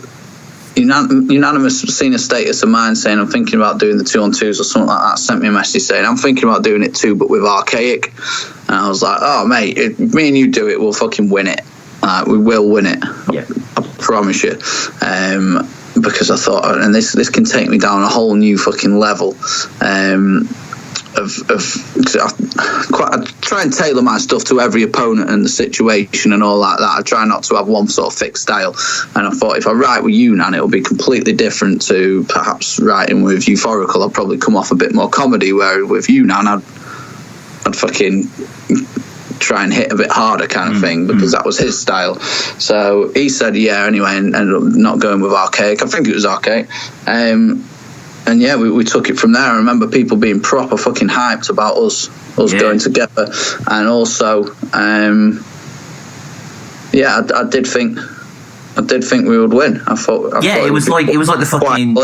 [SPEAKER 2] seen a status of mine saying I'm thinking about doing the 2-on-2s or something like that. Sent me a message saying I'm thinking about doing it too, but with Archaic. And I was like, oh mate, if me and you do it, we'll fucking win it. We will win it.
[SPEAKER 1] Yeah.
[SPEAKER 2] I promise you. Because I thought, and this can take me down a whole new fucking level. I try and tailor my stuff to every opponent and the situation and all like that. I try not to have one sort of fixed style, and I thought if I write with Unan, it'll be completely different to perhaps writing with Euphorical. I'll probably come off a bit more comedy, where with Unan I'd fucking try and hit a bit harder, kind of thing, because that was his style. So he said yeah anyway, and ended up not going with Archaic. I think it was Archaic. And yeah, we took it from there. I remember people being proper fucking hyped about us going together, and also, I did think we would win. I thought
[SPEAKER 1] it was like the fucking.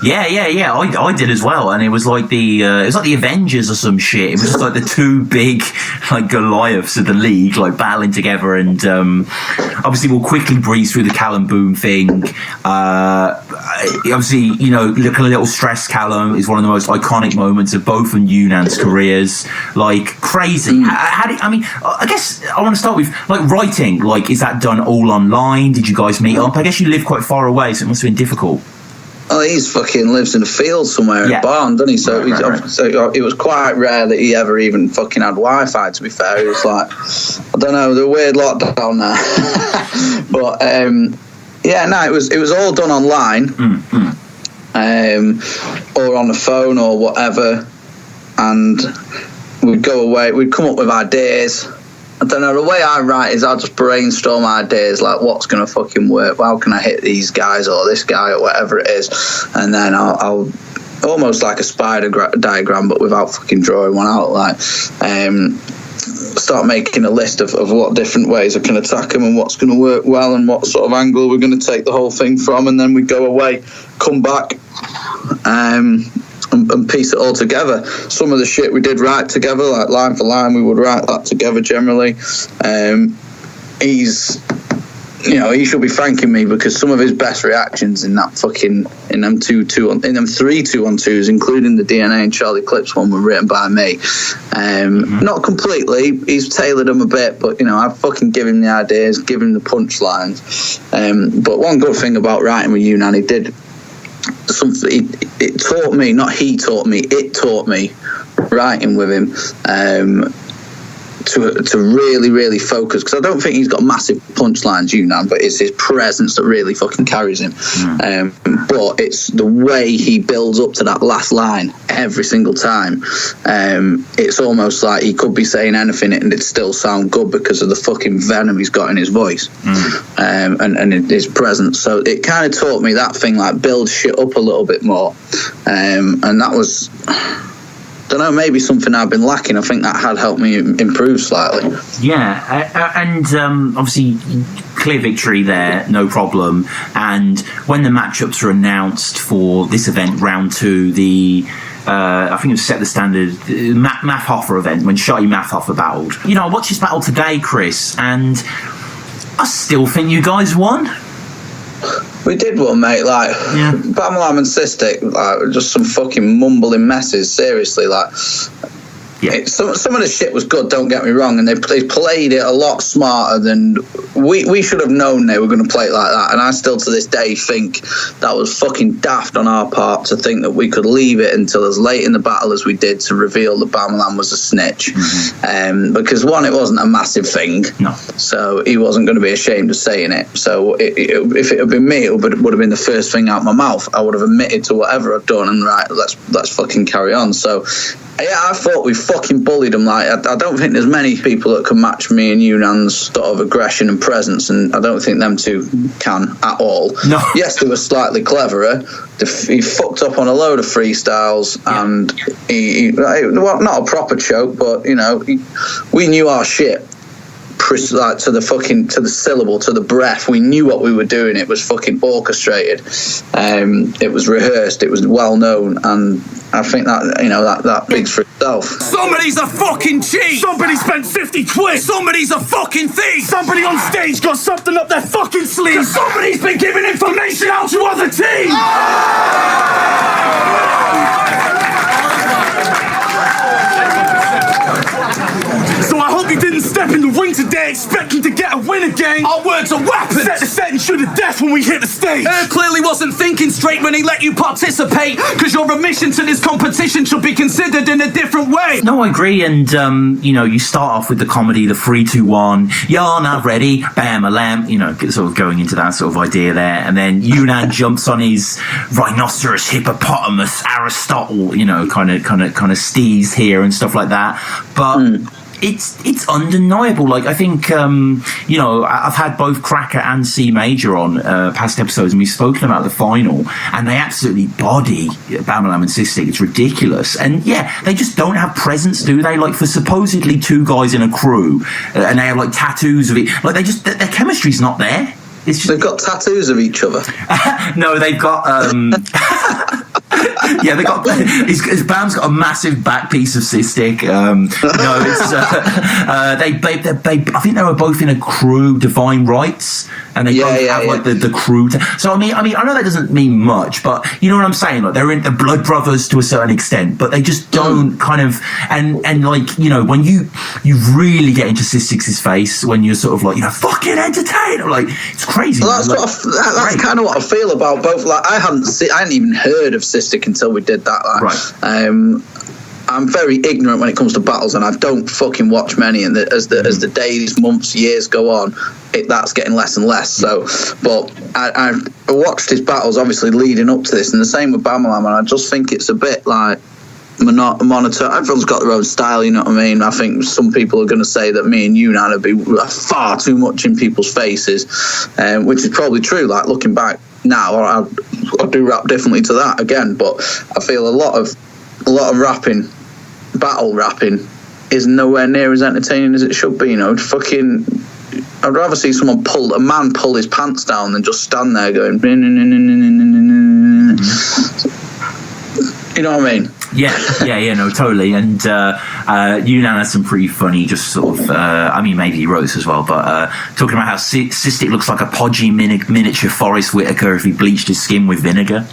[SPEAKER 1] Yeah. I did as well, and it was like the Avengers or some shit. It was just like the two big like Goliaths of the league, like battling together, and obviously we'll quickly breeze through the CallumBOOM thing. Obviously, look a little stressed. Callum is one of the most iconic moments of both of Unan's careers. Like crazy. I guess I want to start with like writing. Like, is that done all online? Did you guys meet up? I guess you live quite far away, so it must have been difficult.
[SPEAKER 2] Oh, he's fucking lives in a field somewhere in a barn, doesn't he? So, so it was quite rare that he ever even fucking had Wi-Fi, to be fair. It was like, I don't know, the weird lockdown there. But, it was all done online, or on the phone or whatever. And we'd go away, we'd come up with ideas. I don't know, the way I write is I'll just brainstorm ideas, like what's going to fucking work, how can I hit these guys or this guy or whatever it is, and then I'll almost like a spider diagram, but without fucking drawing one out, like start making a list of what different ways I can attack them and what's going to work well and what sort of angle we're going to take the whole thing from, and then we go away, come back, and and piece it all together. Some of the shit we did write together, like line for line, we would write that together generally. He should be thanking me, because some of his best reactions in them 3 2-on-2s, including the DNA and Charlie Clips one, were written by me. Not completely, he's tailored them a bit, but I fucking give him the ideas, give him the punchlines. But one good thing about writing with Unan, he did something. It taught me, not he taught me, it taught me writing with him. To really, really focus, because I don't think he's got massive punchlines, Unan, but it's his presence that really fucking carries him. But it's the way he builds up to that last line every single time. It's almost like he could be saying anything and it'd still sound good because of the fucking venom he's got in his voice and his presence. So it kind of taught me that thing, like build shit up a little bit more. And that was, don't know, maybe something I've been lacking. I think that had helped me improve slightly.
[SPEAKER 1] Yeah, and obviously clear victory there, no problem. And when the matchups were announced for this event, round 2, I think it was Set the Standard Mathhofer event, when Shotty Mathhofer battled. I watched this battle today, Chris, and I still think you guys won.
[SPEAKER 2] We did one, mate. Like, Bamalam and Cystic, like, just some fucking mumbling messes. Seriously, like, some of the shit was good. Don't get me wrong, and they played it a lot smarter than we should have known they were going to play it like that. And I still, to this day, think that was fucking daft on our part to think that we could leave it until as late in the battle as we did to reveal that Bamalam was a snitch. Because one, it wasn't a massive thing, so he wasn't going to be ashamed of saying it. So if it had been me, it would have been the first thing out my mouth. I would have admitted to whatever I've done, and right, let's fucking carry on. So yeah, I thought we fucking bullied him. Like, I don't think there's many people that can match me and Unan's sort of aggression and presence, and I don't think them two can at all. No. Yes, they were slightly cleverer. He fucked up on a load of freestyles, and he well, not a proper choke, but we knew our shit. Like to the syllable, to the breath. We knew what we were doing. It was fucking orchestrated. It was rehearsed. It was well known, and I think that that speaks for itself.
[SPEAKER 3] Somebody's a fucking cheat. Somebody spent 50 quid. Somebody's a fucking thief. Somebody on stage got something up their fucking sleeve. Somebody's been giving information out to other teams. So I hope you didn't step in the ring today expecting to get a win again. Our words are weapons. Set the setting shoot to death when we hit the stage. Clearly wasn't thinking straight when he let you participate, because your admission to this competition should be considered in a different way.
[SPEAKER 1] No, I agree. And, you start off with the comedy, the 3-2-1, you're not ready, Bamalam, sort of going into that sort of idea there. And then Unan jumps on his rhinoceros, hippopotamus, Aristotle, kind of steez here and stuff like that. But it's undeniable. Like, I think, I've had both Cracker and C Major on past episodes, and we've spoken about the final, and they absolutely body Bamalam and Cystic. It's ridiculous. And they just don't have presence, do they? Like, for supposedly 2 guys in a crew, and they have like tattoos of it. Like, their chemistry's not there. It's just,
[SPEAKER 2] they've got tattoos of each other.
[SPEAKER 1] No, they've got. They got. His Bam's got a massive back piece of Cystic. I think they were both in a crew, Divine Rights, and they both have like the crew. So I mean, I know that doesn't mean much, but you know what I'm saying. Like, they're blood brothers to a certain extent, but they just don't kind of. And like, when you really get into Cystic's face, when you're sort of like, fucking entertainer, like, it's crazy.
[SPEAKER 2] Well, that's kind of what I feel about both. Like, I hadn't even heard of Cystic until we did that. Like, right. I'm very ignorant when it comes to battles, and I don't fucking watch many. And as the days, months, years go on, that's getting less and less. So, but I watched his battles, obviously leading up to this, and the same with Bamalam. And I just think it's a bit like monitor. Everyone's got their own style, you know what I mean? I think some people are going to say that me and Unan would be far too much in people's faces, which is probably true. Like, looking back now, I do rap differently to that again, but I feel a lot of rapping, battle rapping, is nowhere near as entertaining as it should be. I'd rather see a man pull his pants down than just stand there going. You know what I mean?
[SPEAKER 1] Yeah, no, totally. And Unan has some pretty funny, just sort of, I mean, maybe he wrote this as well, but talking about how Cystic looks like a podgy miniature Forrest Whitaker if he bleached his skin with vinegar.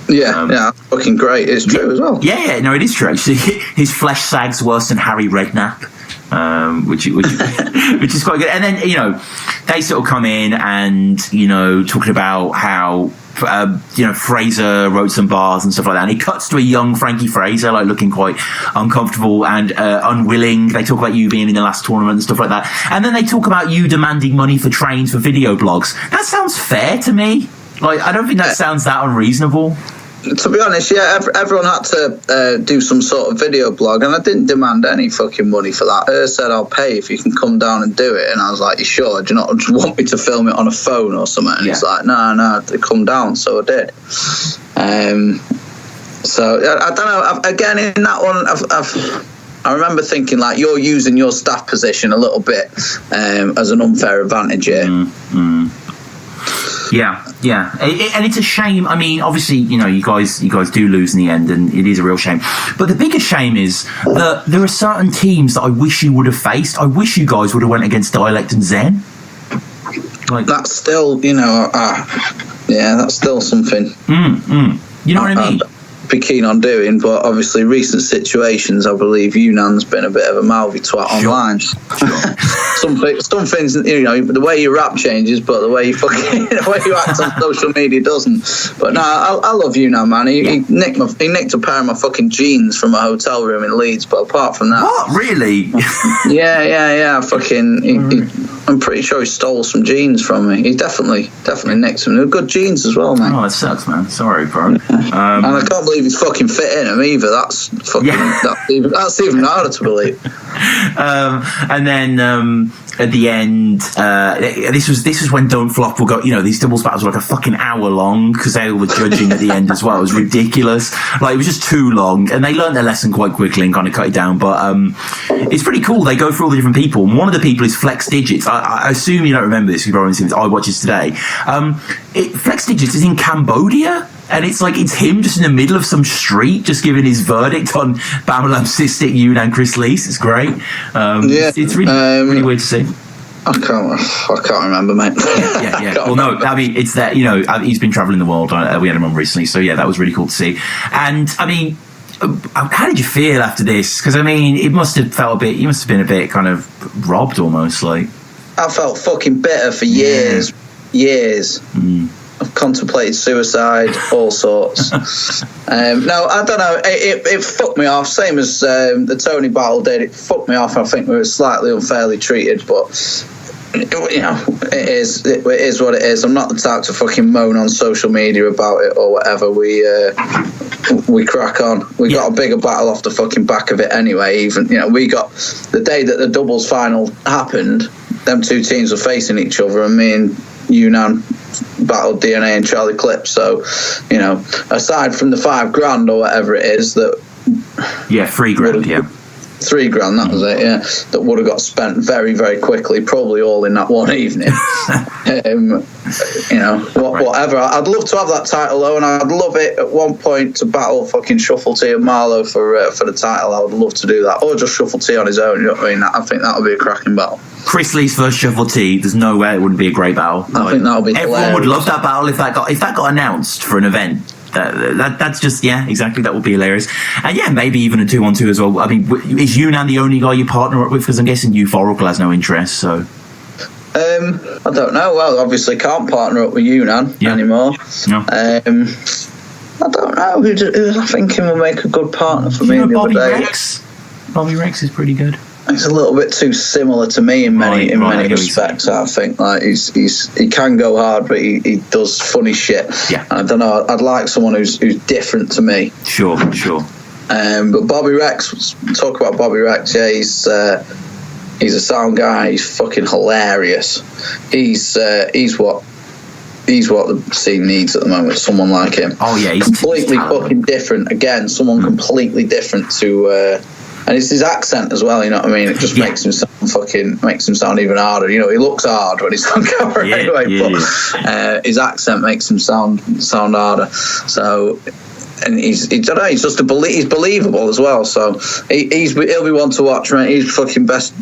[SPEAKER 2] Yeah, fucking great. It's true as well.
[SPEAKER 1] Yeah, no, it is true. Actually, his flesh sags worse than Harry Redknapp, which is quite good. And then, you know, they sort of come in and, you know, talking about how, you know, Fraser wrote some bars and stuff like that, and he cuts to a young Frankie Fraser, like looking quite uncomfortable and unwilling. They talk about you being in the last tournament and stuff like that, and then they talk about you demanding money for trains for video blogs. That sounds fair to me. Like, I don't think that sounds that unreasonable.
[SPEAKER 2] To be honest, yeah, everyone had to do some sort of video blog, and I didn't demand any fucking money for that. Said, I'll pay if you can come down and do it. And I was like, you sure? Do you not want me to film it on a phone or something? And he's like, no, come down. So I did. So I don't know. Again, in that one, I remember thinking, like, you're using your staff position a little bit as an unfair advantage here.
[SPEAKER 1] Yeah, and it's a shame. I mean, obviously, you know, you guys do lose in the end, and it is a real shame. But the biggest shame is that there are certain teams that I wish you would have faced. I wish you guys would have went against Dialect and Zen. Like, that's
[SPEAKER 2] still, you know, that's still something.
[SPEAKER 1] You know what I mean?
[SPEAKER 2] Be keen on doing, but obviously recent situations, I believe Unan's been a bit of a mouthy twat online. Some things, you know, the way you rap changes, but the way you act on social media doesn't. But no, I love Unan, man. He nicked a pair of my fucking jeans from a hotel room in Leeds. But apart from that,
[SPEAKER 1] what, really?
[SPEAKER 2] yeah. I'm pretty sure he stole some jeans from me. He definitely nicked them. They're good jeans as well, mate.
[SPEAKER 1] Oh, that sucks, man. Sorry, bro.
[SPEAKER 2] And I can't believe he's fucking fit in them either. That's fucking that's even harder to believe.
[SPEAKER 1] And then at the end, this was when Don't Flop will go. You know, these doubles battles were like a fucking hour long because they were judging at the end as well. It was ridiculous. Like, it was just too long, and they learned their lesson quite quickly and kind of cut it down. But it's pretty cool. They go through all the different people, and one of the people is Flex Digits. I assume you don't remember this. You've probably seen this. I watch this today. Flex Digits is in Cambodia. And it's like, it's him just in the middle of some street, just giving his verdict on Bamalam, Cystic, Unan, Chris Leese. It's great. It's really weird to see.
[SPEAKER 2] I can't remember, mate.
[SPEAKER 1] Yeah. Well, no, I mean, it's that, you know, he's been traveling the world. We had him on recently, so yeah, that was really cool to see. And I mean, how did you feel after this? Because I mean, you must have been a bit kind of robbed almost, like.
[SPEAKER 2] I felt fucking bitter for years. I've contemplated suicide, all sorts. No, I don't know. It fucked me off, same as the Tony battle did. It fucked me off. I think we were slightly unfairly treated, but you know, it is what it is. I'm not the type to fucking moan on social media about it or whatever. We crack on. We got a bigger battle off the fucking back of it anyway. Even, you know, we got the day that the doubles final happened. Them two teams were facing each other, and me and Unan battled DNA and Charlie Clip. So, you know, aside from the $5,000 or whatever it is that,
[SPEAKER 1] $3,000,
[SPEAKER 2] $3,000, that was it, yeah, that would have got spent very, very quickly, probably all in that one evening. You know, whatever. I'd love to have that title though, and I'd love it at one point to battle fucking Shuffle T and Marlowe for the title. I would love to do that, or just Shuffle T on his own. You know what I mean? I think that would be a cracking battle.
[SPEAKER 1] Chris Leese versus Shuffle T. There's no way it wouldn't be a great battle.
[SPEAKER 2] I think that would be
[SPEAKER 1] everyone
[SPEAKER 2] hilarious.
[SPEAKER 1] would love that battle if that got announced for an event. That's just, exactly. That would be hilarious. And maybe even a 2-on-2 as well. I mean, is Unan the only guy you partner up with? Because I'm guessing Euphorical has no interest. So
[SPEAKER 2] I don't know. Well, obviously can't partner up with Unan anymore.
[SPEAKER 1] No.
[SPEAKER 2] I don't know who I think will make a good partner for me.
[SPEAKER 1] Bobby Rex. Bobby Rex is pretty good.
[SPEAKER 2] He's a little bit too similar to me in many respects. I think like he can go hard, but he does funny shit.
[SPEAKER 1] Yeah,
[SPEAKER 2] and I don't know. I'd like someone who's different to me.
[SPEAKER 1] Sure.
[SPEAKER 2] But Bobby Rex. Talk about Bobby Rex. Yeah, he's a sound guy. He's fucking hilarious. He's what the scene needs at the moment. Someone like him.
[SPEAKER 1] Oh yeah, he's
[SPEAKER 2] completely fucking different. Again, someone completely different to. And it's his accent as well, you know what I mean? It just makes him sound even harder. You know, he looks hard when he's on camera anyway, but his accent makes him sound harder. So and he's just he's believable as well. So he'll be one to watch, right? He's fucking best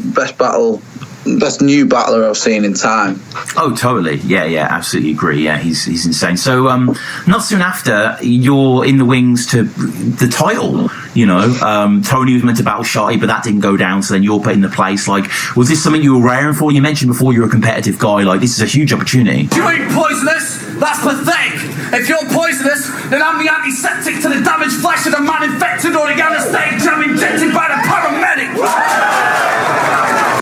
[SPEAKER 2] new battler I've seen in time.
[SPEAKER 1] Oh, totally. Yeah, absolutely agree. Yeah, he's insane. So, not soon after, you're in the wings to the title. You know, Tony was meant to battle Shotty, but that didn't go down. So then you're put in the place. Like, was this something you were raring for? You mentioned before you're a competitive guy. Like, this is a huge opportunity.
[SPEAKER 3] You ain't poisonous. That's pathetic. If you're poisonous, then I'm the antiseptic to the damaged flesh of the man infected or the anesthetic I'm injected by the paramedic.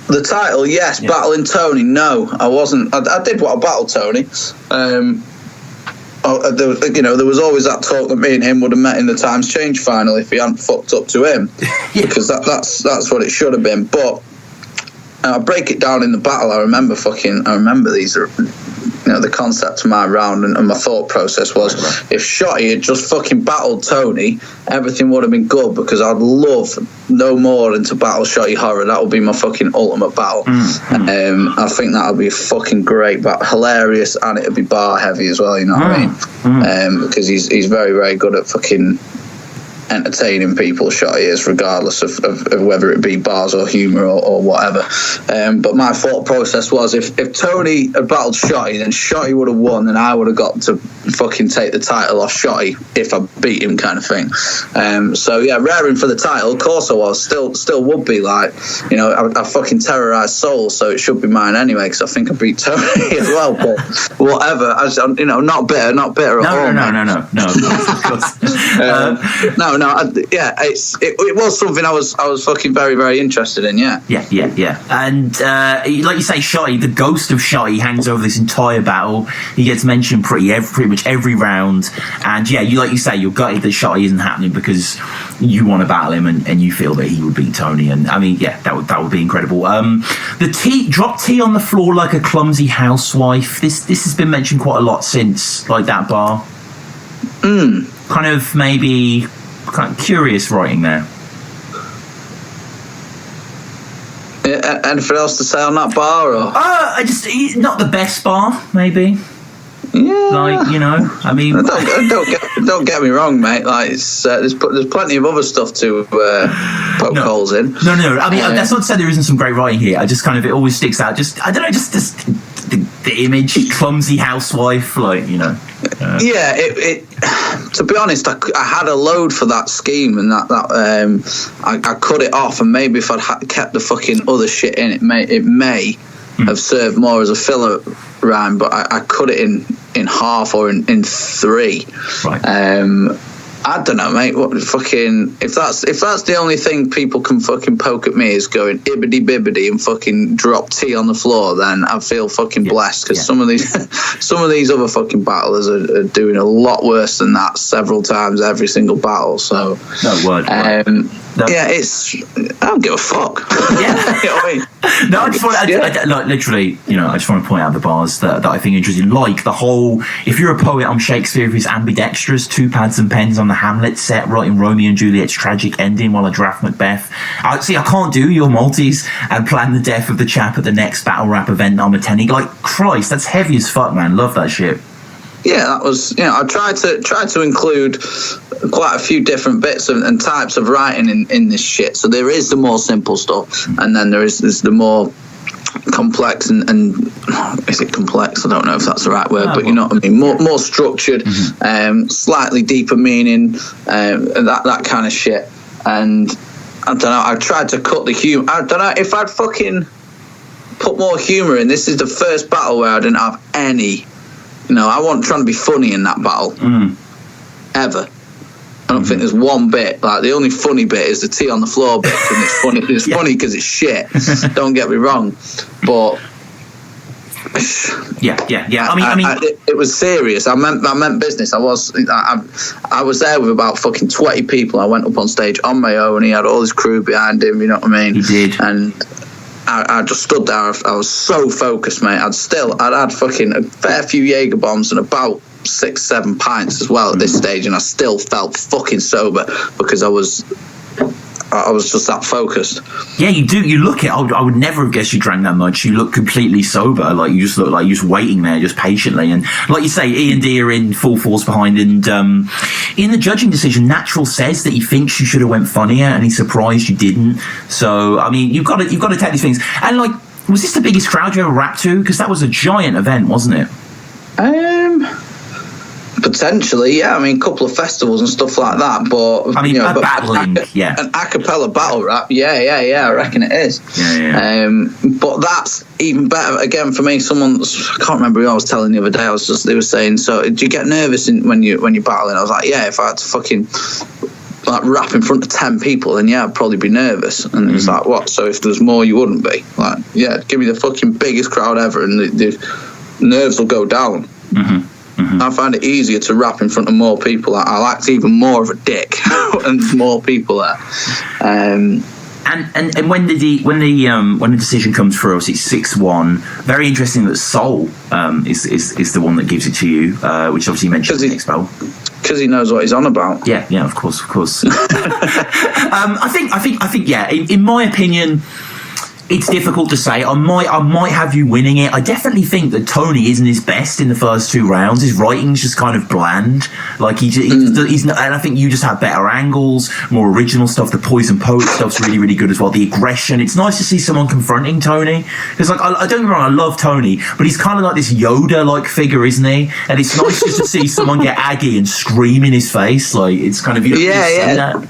[SPEAKER 2] The title, yes. Yeah. Battling Tony, no, I wasn't. I did want to battle Tony. There was always that talk that me and him would have met in the Times Change final if he hadn't fucked up to him, because that's what it should have been. But I break it down in the battle. I remember these are. You know, the concept of my round and my thought process was, if Shotty had just fucking battled Tony, everything would have been good, because I'd love no more than to battle Shotty Horror. That would be my fucking ultimate battle. I think that would be a fucking great battle, hilarious, and it'd be bar heavy as well. You know what I mean? Because he's very, very good at fucking entertaining people. Shotty is, regardless of whether it be bars or humour or whatever. But my thought process was, if Tony had battled Shotty, then Shotty would have won, and I would have got to fucking take the title off Shotty if I beat him, kind of thing. So yeah, raring for the title, of course I was. Still would be, like, you know, I fucking terrorised Soul, so it should be mine anyway, because I think I beat Tony as well. But whatever, not bitter at all. No, of course. It was something I was fucking very, very interested in. Yeah.
[SPEAKER 1] And like you say, Shotty, the ghost of Shotty hangs over this entire battle. He gets mentioned pretty much every round. And yeah, you're gutted that Shotty isn't happening because you want to battle him and you feel that he would beat Tony. And I mean, yeah, that would be incredible. The drop tea on the floor like a clumsy housewife. This has been mentioned quite a lot since, like, that bar. Kind of maybe kind of curious writing there.
[SPEAKER 2] Anything else to say on that bar? Or?
[SPEAKER 1] Not the best bar, maybe. Yeah, like, you know, I mean,
[SPEAKER 2] don't get me wrong, mate. Like, there's plenty of other stuff to poke holes in.
[SPEAKER 1] No. I mean, that's not to say there isn't some great writing here. I just kind of, it always sticks out. Just, I don't know, just the image, clumsy housewife, like, you know.
[SPEAKER 2] It to be honest, I had a load for that scheme, and I cut it off, and maybe if I'd kept the fucking other shit in, it may have served more as a filler rhyme, but I cut it in half or in three. Right. I don't know, mate. What fucking if that's the only thing people can fucking poke at me is going ibbity bibbity and fucking drop tea on the floor, then I feel fucking blessed, because some of these other fucking battlers are doing a lot worse than that several times every single battle. So
[SPEAKER 1] no word.
[SPEAKER 2] I don't give a fuck.
[SPEAKER 1] Yeah. You know what I mean? No, I just want I just want to point out the bars that I think are interesting. Like the whole, if you're a poet, I'm Shakespeare with his ambidextrous, 2 pads and pens on the Hamlet set, writing Romeo and Juliet's tragic ending while I draft Macbeth. I can't do your multis and plan the death of the chap at the next battle rap event I'm attending. Like, Christ, that's heavy as fuck, man. Love that shit.
[SPEAKER 2] Yeah, that was, I tried to include quite a few different bits and types of writing in this shit. So there is the more simple stuff, and then there's the more complex and is it complex? I don't know if that's the right word, but you know what I mean. More structured, slightly deeper meaning, that kind of shit. And I don't know. I tried to cut the humor. I don't know if I'd fucking put more humor in. This is the first battle where I didn't have any. I wasn't trying to be funny in that battle ever. I don't think there's one bit. Like, the only funny bit is the tea on the floor bit, and it's funny. It's funny because it's shit. Don't get me wrong, but
[SPEAKER 1] yeah. I mean,
[SPEAKER 2] it was serious. I meant business. I was there with about fucking 20 people. I went up on stage on my own. He had all his crew behind him. You know what I mean?
[SPEAKER 1] He did.
[SPEAKER 2] And I just stood there. I was so focused, mate. I'd had fucking a fair few Jaeger bombs and about 6-7 pints as well at this stage, and I still felt fucking sober because I was I was just that focused.
[SPEAKER 1] Yeah, you do. You look it. I would never have guessed you drank that much. You look completely sober. Like you just look like you're just waiting there, just patiently. And like you say, E&D are in full force behind. And in the judging decision, Natural says that he thinks you should have went funnier, and he's surprised you didn't. So I mean, you've got to take these things. And like, was this the biggest crowd you ever rapped to? Because that was a giant event, wasn't it?
[SPEAKER 2] Potentially, yeah. I mean, a couple of festivals and stuff like that, but
[SPEAKER 1] I mean, battling, yeah,
[SPEAKER 2] an a cappella battle rap, yeah. I reckon it is.
[SPEAKER 1] Yeah.
[SPEAKER 2] But that's even better again for me. Someone, I can't remember who I was telling the other day. They were saying, so do you get nervous when you're battling? I was like, yeah. If I had to fucking like rap in front of 10 people, then yeah, I'd probably be nervous. And it's like, what? So if there's more, you wouldn't be? Like, yeah, give me the fucking biggest crowd ever, and the nerves will go down. I find it easier to rap in front of more people. I act even more of a dick and more people there. And
[SPEAKER 1] when the decision comes through, obviously it's 6-1. Very interesting that Soul is the one that gives it to you, which obviously you mentioned in the Expo.
[SPEAKER 2] Because he knows what he's on about.
[SPEAKER 1] Yeah, of course. I think, yeah. In my opinion, it's difficult to say. I might have you winning it. I definitely think that Tony isn't his best in the first 2 rounds. His writing's just kind of bland. Like he's not, and I think you just have better angles, more original stuff. The Poison Poet stuff's really, really good as well. The aggression. It's nice to see someone confronting Tony. Because like I don't get me wrong, I love Tony, but he's kind of like this Yoda-like figure, isn't he? And it's nice just to see someone get aggy and scream in his face. Like it's kind of see that.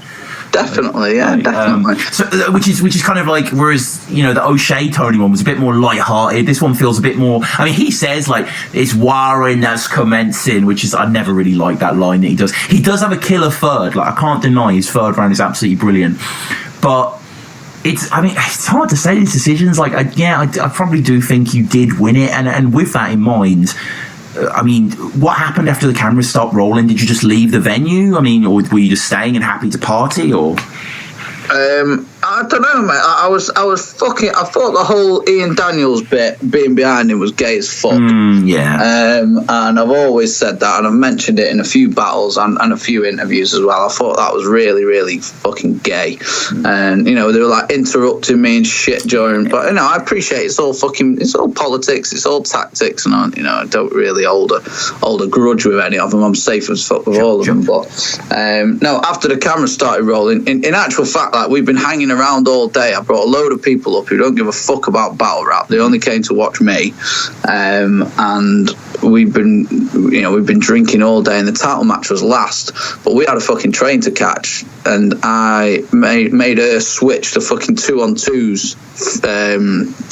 [SPEAKER 2] Definitely, yeah, definitely.
[SPEAKER 1] So, which is kind of like, whereas the O'Shea Tony one was a bit more light-hearted. This one feels a bit more. I mean, he says like it's warring that's commencing, which is I never really like that line that he does. He does have a killer third. Like I can't deny his third round is absolutely brilliant, but it's hard to say these decisions. Like I probably do think you did win it, and with that in mind. I mean, what happened after the cameras stopped rolling? Did you just leave the venue? I mean, or were you just staying and happy to party, or?
[SPEAKER 2] I don't know, mate. I was fucking. I thought the whole Ian Daniels bit being behind him was gay as fuck.
[SPEAKER 1] Yeah.
[SPEAKER 2] And I've always said that, and I've mentioned it in a few battles and a few interviews as well. I thought that was really, really fucking gay. And they were like interrupting me and shit during. But I appreciate it's all politics, it's all tactics, and I don't really hold a grudge with any of them. I'm safe as fuck with all of them. But no, after the camera started rolling, in actual fact, like we've been hanging around all day. I brought a load of people up who don't give a fuck about battle rap. They only came to watch me, and we've been drinking all day. And the title match was last, but we had a fucking train to catch, and I made her switch to fucking 2-on-2s.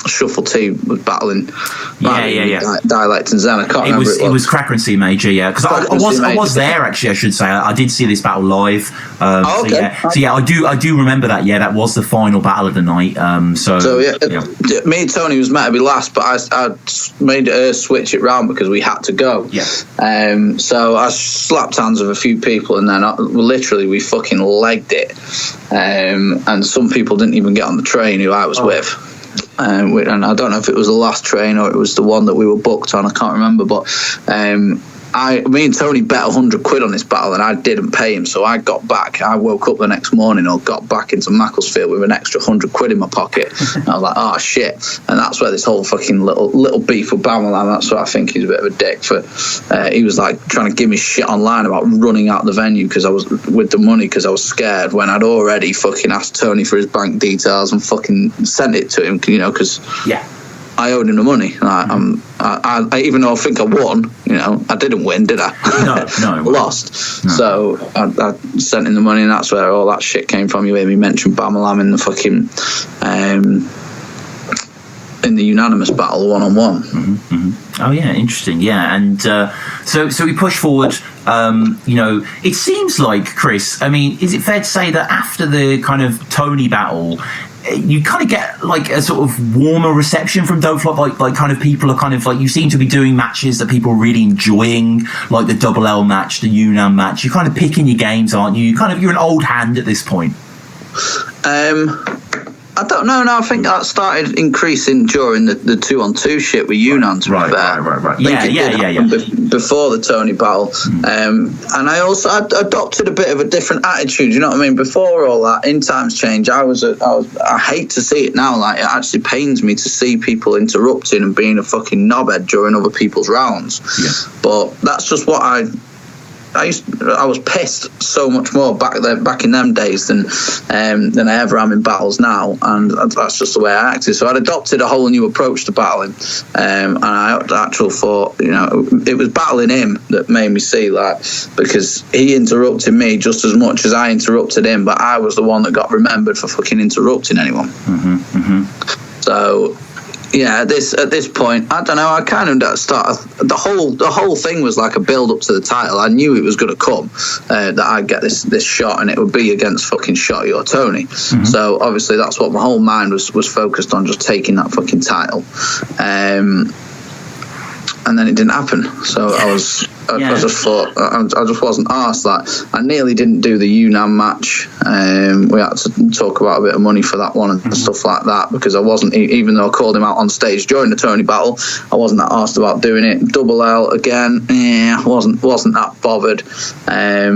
[SPEAKER 2] Shuffle T was battling Dialect and Zen. I can't remember.
[SPEAKER 1] It was Cracker and C Major, yeah. Because I was there actually. I should say I did see this battle live. So I do remember that. Yeah, that was the final battle of the night. Me and Tony was meant to be last, but I made her switch it round because we had to go. Yeah.
[SPEAKER 2] So I slapped hands with a few people, and then we fucking legged it. And some people didn't even get on the train who I was with. And I don't know if it was the last train or it was the one that we were booked on. I can't remember, but me and Tony bet 100 quid on this battle, and I didn't pay him, so I got back. I woke up the next morning or got back into Macclesfield with an extra 100 quid in my pocket. And I was like, oh shit. And that's where this whole fucking little beef with Bamalam, that's what I think he's a bit of a dick for. He was like trying to give me shit online about running out the venue because I was with the money because I was scared, when I'd already fucking asked Tony for his bank details and fucking sent it to him, because I owed him the money. I even though I think I won, I didn't win, did I?
[SPEAKER 1] No,
[SPEAKER 2] lost. No. So I sent him the money, and that's where all that shit came from. You hear me mention Bamalam in the fucking in the Unanimous battle 1-on-1.
[SPEAKER 1] Oh yeah, interesting. Yeah, and so we push forward. It seems like, Chris, I mean, is it fair to say that after the kind of Tony battle, you kind of get like a sort of warmer reception from Dope Flop, like kind of people are kind of like, you seem to be doing matches that people are really enjoying, like the Double L match, the Unam match. You're kind of picking your games, aren't you? You're an old hand at this point.
[SPEAKER 2] I don't know. No, I think that started increasing during the 2-on-2 shit with Yunan.
[SPEAKER 1] Right. Yeah.
[SPEAKER 2] Before the Tony battle, and I also adopted a bit of a different attitude. You know what I mean? Before all that, in times change, I hate to see it now. Like, it actually pains me to see people interrupting and being a fucking knobhead during other people's rounds. Yeah. But that's just what I was pissed so much more back in them days than I ever am in battles now, and that's just the way I acted. So I'd adopted a whole new approach to battling, and I actually thought, it was battling him that made me see, like, because he interrupted me just as much as I interrupted him, but I was the one that got remembered for fucking interrupting anyone. So. Yeah, at this point, I don't know. I kind of started. The whole thing was like a build up to the title. I knew it was going to come, that I'd get this shot, and it would be against fucking Shotty or Tony. So obviously, that's what my whole mind was focused on, just taking that fucking title. And then it didn't happen. So I just thought, I just wasn't arsed. Like, I nearly didn't do the Yunnan match. We had to talk about a bit of money for that one and stuff like that, because I wasn't, even though I called him out on stage during the Tony battle, I wasn't that arsed about doing it. Double L again, wasn't that bothered. I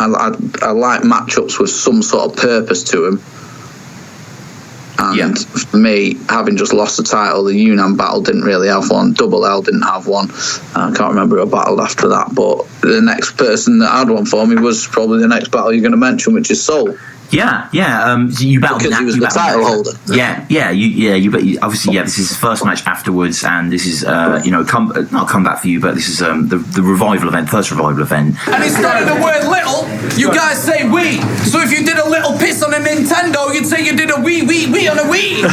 [SPEAKER 2] like matchups with some sort of purpose to them. And for me, having just lost the title, the Yunnan battle didn't really have one. Double L didn't have one. I can't remember who I battled after that. But the next person that had one for me was probably the next battle you're going to mention, which is Soul.
[SPEAKER 1] Yeah. You battled
[SPEAKER 2] because he was the title holder.
[SPEAKER 1] You obviously, this is his first match afterwards, and this is not a comeback for you, but this is the revival event, first revival event.
[SPEAKER 3] And instead of the word little, you guys say we. So if you did a little piss on a Nintendo, you'd say you did a wee on a Wii. I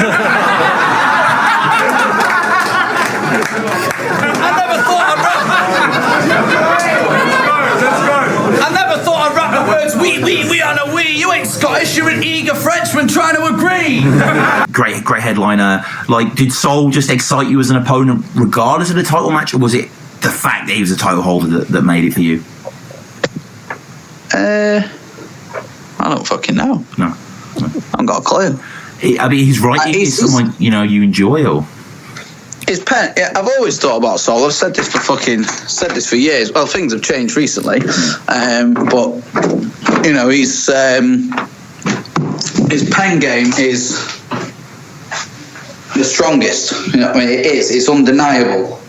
[SPEAKER 3] never thought I'd rap the words we on a Wii. You ain't Scottish, you're an eager Frenchman trying to agree.
[SPEAKER 1] Great headliner. Like, did Soul just excite you as an opponent regardless of the title match, or was it the fact that he was a title holder that made it for you?
[SPEAKER 2] I don't fucking know.
[SPEAKER 1] No.
[SPEAKER 2] I haven't got a clue.
[SPEAKER 1] I mean, he's right. He's someone you enjoy, or
[SPEAKER 2] his pen. Yeah, I've always thought about Soul. I've said this for years. Well, things have changed recently, but his pen game is the strongest. You know what I mean? It is. It's undeniable.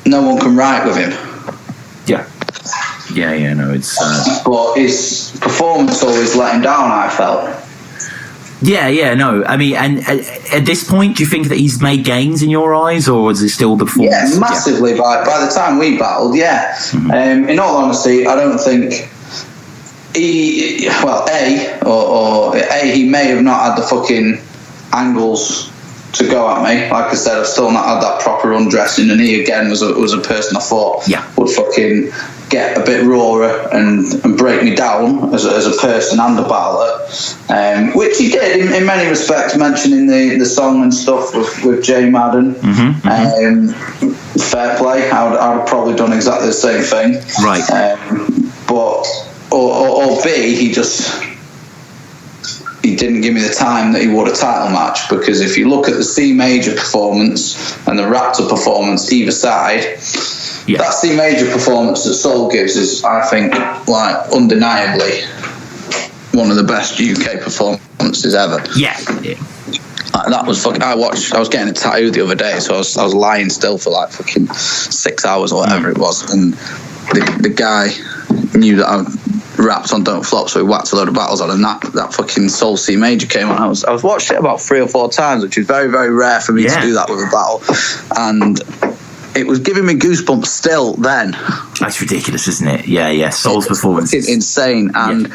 [SPEAKER 2] No one can write with him.
[SPEAKER 1] Yeah. No, it's.
[SPEAKER 2] But his performance always let him down, I felt.
[SPEAKER 1] No. I mean, and at this point, do you think that he's made gains in your eyes, or is it still the performance?
[SPEAKER 2] Yeah, massively. By the time we battled, in all honesty, I don't think he may have not had the fucking angles to go at me. Like I said, I've still not had that proper undressing, and he again was a person I thought would fucking get a bit rawer and break me down as a person and a battler, which he did in many respects, mentioning the song and stuff with Jay Madden. Fair play. I would have probably done exactly the same thing,
[SPEAKER 1] right?
[SPEAKER 2] But or B, he didn't give me the time that he would a title match, because if you look at the C major performance and the Raptor performance either side, that C major performance that Soul gives is, I think, like, undeniably one of the best UK performances ever. That was fucking. I was getting a tattoo the other day, so I was lying still for like fucking 6 hours or whatever it was, and the guy knew that I rapped on Don't Flop, so he whacked a load of battles on, and that fucking Soul C major came on. I was watched it about 3 or 4 times, which is very, very rare for me to do that with a battle, and it was giving me goosebumps still then.
[SPEAKER 1] That's ridiculous, isn't it? Yeah. Soul's performance
[SPEAKER 2] is insane. And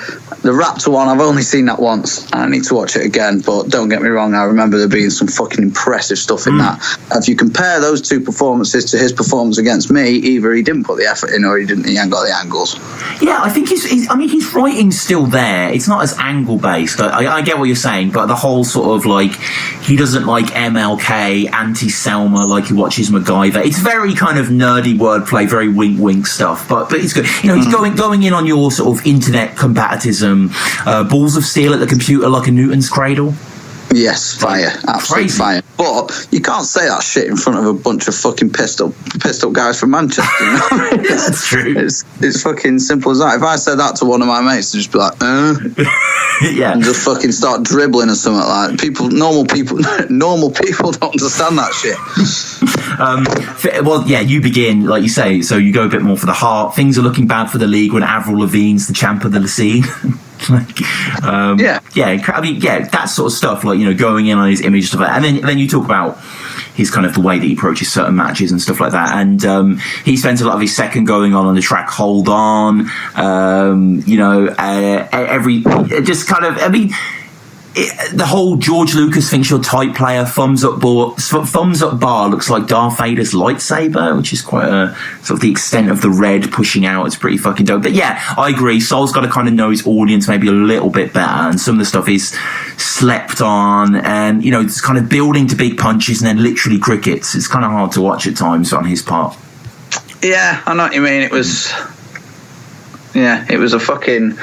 [SPEAKER 2] the Raptor one, I've only seen that once. I need to watch it again, but don't get me wrong, I remember there being some fucking impressive stuff in that. If you compare those two performances to his performance against me, either he didn't put the effort in, or he ain't got the angles.
[SPEAKER 1] Yeah, I think his writing's still there. It's not as angle based. I get what you're saying, but the whole sort of, like, he doesn't like MLK, anti-Selma, like he watches MacGyver. It's very kind of nerdy wordplay, very wink stuff, but it's good. You know, he's going in on your sort of internet combatism, balls of steel at the computer like a Newton's cradle.
[SPEAKER 2] Yes, fire, absolute fire. But you can't say that shit in front of a bunch of fucking pissed up guys from Manchester. You know?
[SPEAKER 1] That's true.
[SPEAKER 2] It's fucking simple as that. If I said that to one of my mates, they'd just be like,
[SPEAKER 1] yeah,
[SPEAKER 2] and just fucking start dribbling or something like. Normal people don't understand that shit.
[SPEAKER 1] Well, yeah, you begin like you say, so you go a bit more for the heart. Things are looking bad for the league when Avril Lavigne's the champ of the scene. I mean, that sort of stuff, like, you know, going in on his image stuff like that. And then you talk about his kind of the way that he approaches certain matches and stuff like that. And he spends a lot of his second going on the track Hold On, the whole George Lucas thinks you're type player, thumbs up bar looks like Darth Vader's lightsaber, which is quite a sort of the extent of the red pushing out. It's pretty fucking dope. But yeah, I agree. Soul's got to kind of know his audience maybe a little bit better, and some of the stuff is slept on, and, you know, it's kind of building to big punches and then literally crickets. It's kind of hard to watch at times on his part.
[SPEAKER 2] Yeah, I know what you mean. It was a fucking...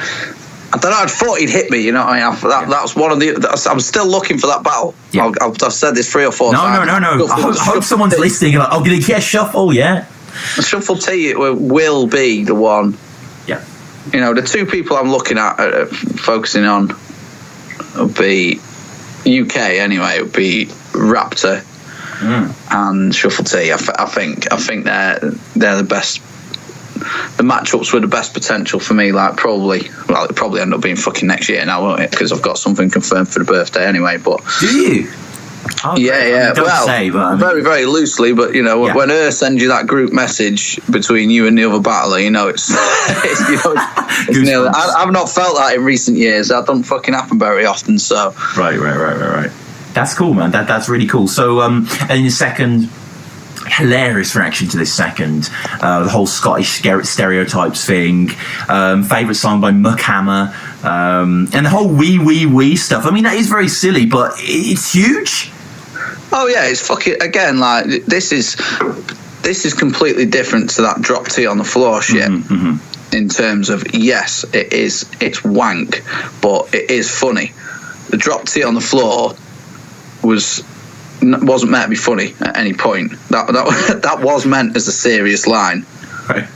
[SPEAKER 2] I don't know. I thought he'd hit me. You know, that's one of the. I'm still looking for that battle. Yeah. I've said this 3 or 4 times.
[SPEAKER 1] No. I hope someone's listening. Like, oh, did he get Shuffle? Yeah.
[SPEAKER 2] Shuffle T will be the one.
[SPEAKER 1] Yeah.
[SPEAKER 2] You know, the 2 people I'm looking at focusing on would be UK anyway. It would be Raptor and Shuffle T. I think they're the best. The matchups with the best potential for me, like it'll probably end up being fucking next year now, won't it? Because I've got something confirmed for the birthday anyway. But
[SPEAKER 1] do you?
[SPEAKER 2] Oh, yeah. Very, very loosely. But you know, when sends you that group message between you and the other battler, you know it's nearly. I've not felt that in recent years. That doesn't fucking happen very often. So
[SPEAKER 1] right. That's cool, man. That's really cool. So and in the second. Hilarious reaction to this second, the whole Scottish stereotypes thing, favourite song by Muckhammer, and the whole wee stuff. I mean, that is very silly, but it's huge.
[SPEAKER 2] Oh yeah, it's fucking, again, like, this is completely different to that drop T on the floor shit. In terms of, yes, it's wank, but it is funny. The drop T on the floor wasn't meant to be funny at any point. That was meant as a serious line,
[SPEAKER 1] right?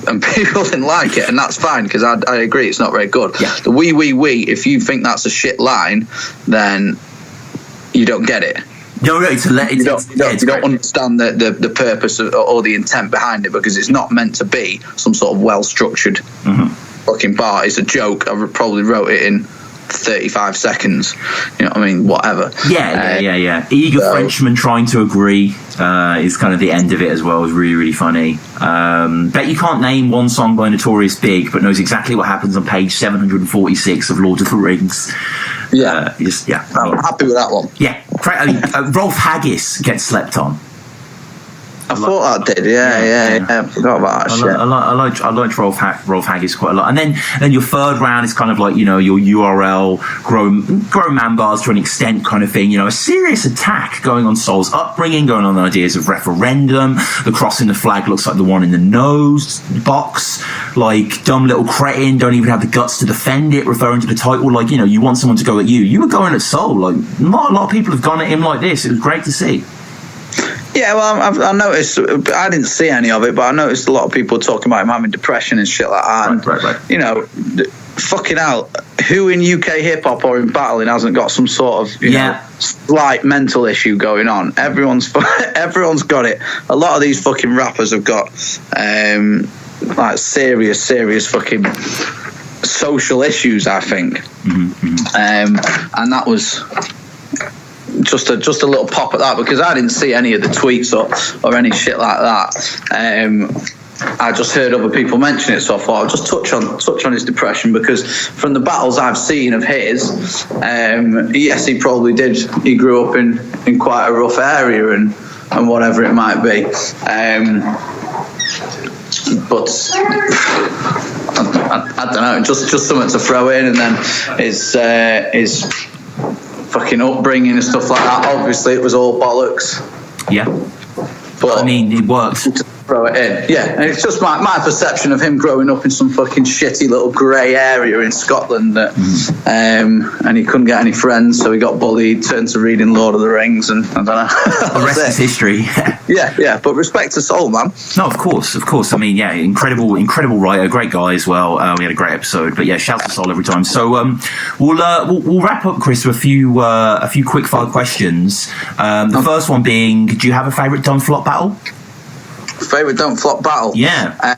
[SPEAKER 2] And people didn't like it, and that's fine, because I agree it's not very good.
[SPEAKER 1] Yeah.
[SPEAKER 2] The wee, if you think that's a shit line, then you don't get it.
[SPEAKER 1] No, you
[SPEAKER 2] don't understand the purpose or the intent behind it, because it's not meant to be some sort of well structured fucking bar. It's a joke. I probably wrote it in 35 seconds, you know what I mean, whatever.
[SPEAKER 1] Yeah. Eager Frenchman trying to agree is kind of the end of it as well. Is really, really funny. Bet you can't name one song by Notorious Big, but knows exactly what happens on page 746 of Lord of the Rings.
[SPEAKER 2] I'm happy with that one.
[SPEAKER 1] Yeah, Rolf Haggis gets slept on.
[SPEAKER 2] I thought that did, yeah. I forgot about that shit.
[SPEAKER 1] I liked Rolf Haggis quite a lot. And then your third round is kind of like, you know, your URL, grow man bars to an extent kind of thing. You know, a serious attack going on Soul's upbringing, going on the ideas of referendum. The crossing the flag looks like the one in the nose box. Like, dumb little cretin, don't even have the guts to defend it, referring to the title. Like, you know, you want someone to go at you. You were going at Soul. Like, not a lot of people have gone at him like this. It was great to see.
[SPEAKER 2] Yeah, well, I noticed, I didn't see any of it, but I noticed a lot of people talking about him having depression and shit like that. And,
[SPEAKER 1] right.
[SPEAKER 2] You know, fucking hell, who in UK hip-hop or in battling hasn't got some sort of, you know, slight mental issue going on? Everyone's got it. A lot of these fucking rappers have got, like, serious fucking social issues, I think. And that was... Just a little pop at that, because I didn't see any of the tweets or any shit like that. I just heard other people mention it, so I thought I'll just touch on his depression, because from the battles I've seen of his, yes, he probably did. He grew up in quite a rough area and whatever it might be. But I don't know, just something to throw in, and then his fucking upbringing and stuff like that. Obviously, it was all bollocks.
[SPEAKER 1] Yeah,
[SPEAKER 2] but
[SPEAKER 1] I mean, it works.
[SPEAKER 2] throw it in. Yeah, and it's just my perception of him growing up in some fucking shitty little grey area in Scotland, and he couldn't get any friends, so he got bullied, turned to reading Lord of the Rings, and I don't know.
[SPEAKER 1] The rest is history.
[SPEAKER 2] Yeah, but respect to Soul, man.
[SPEAKER 1] No, of course. I mean, yeah, incredible writer, great guy as well. We had a great episode, but yeah, shout to Soul every time. So we'll wrap up, Chris, with a few quick fire questions. The first one being, do you have a favourite Don't Flop battle?
[SPEAKER 2] Favourite Don't Flop battle?
[SPEAKER 1] Yeah.
[SPEAKER 2] I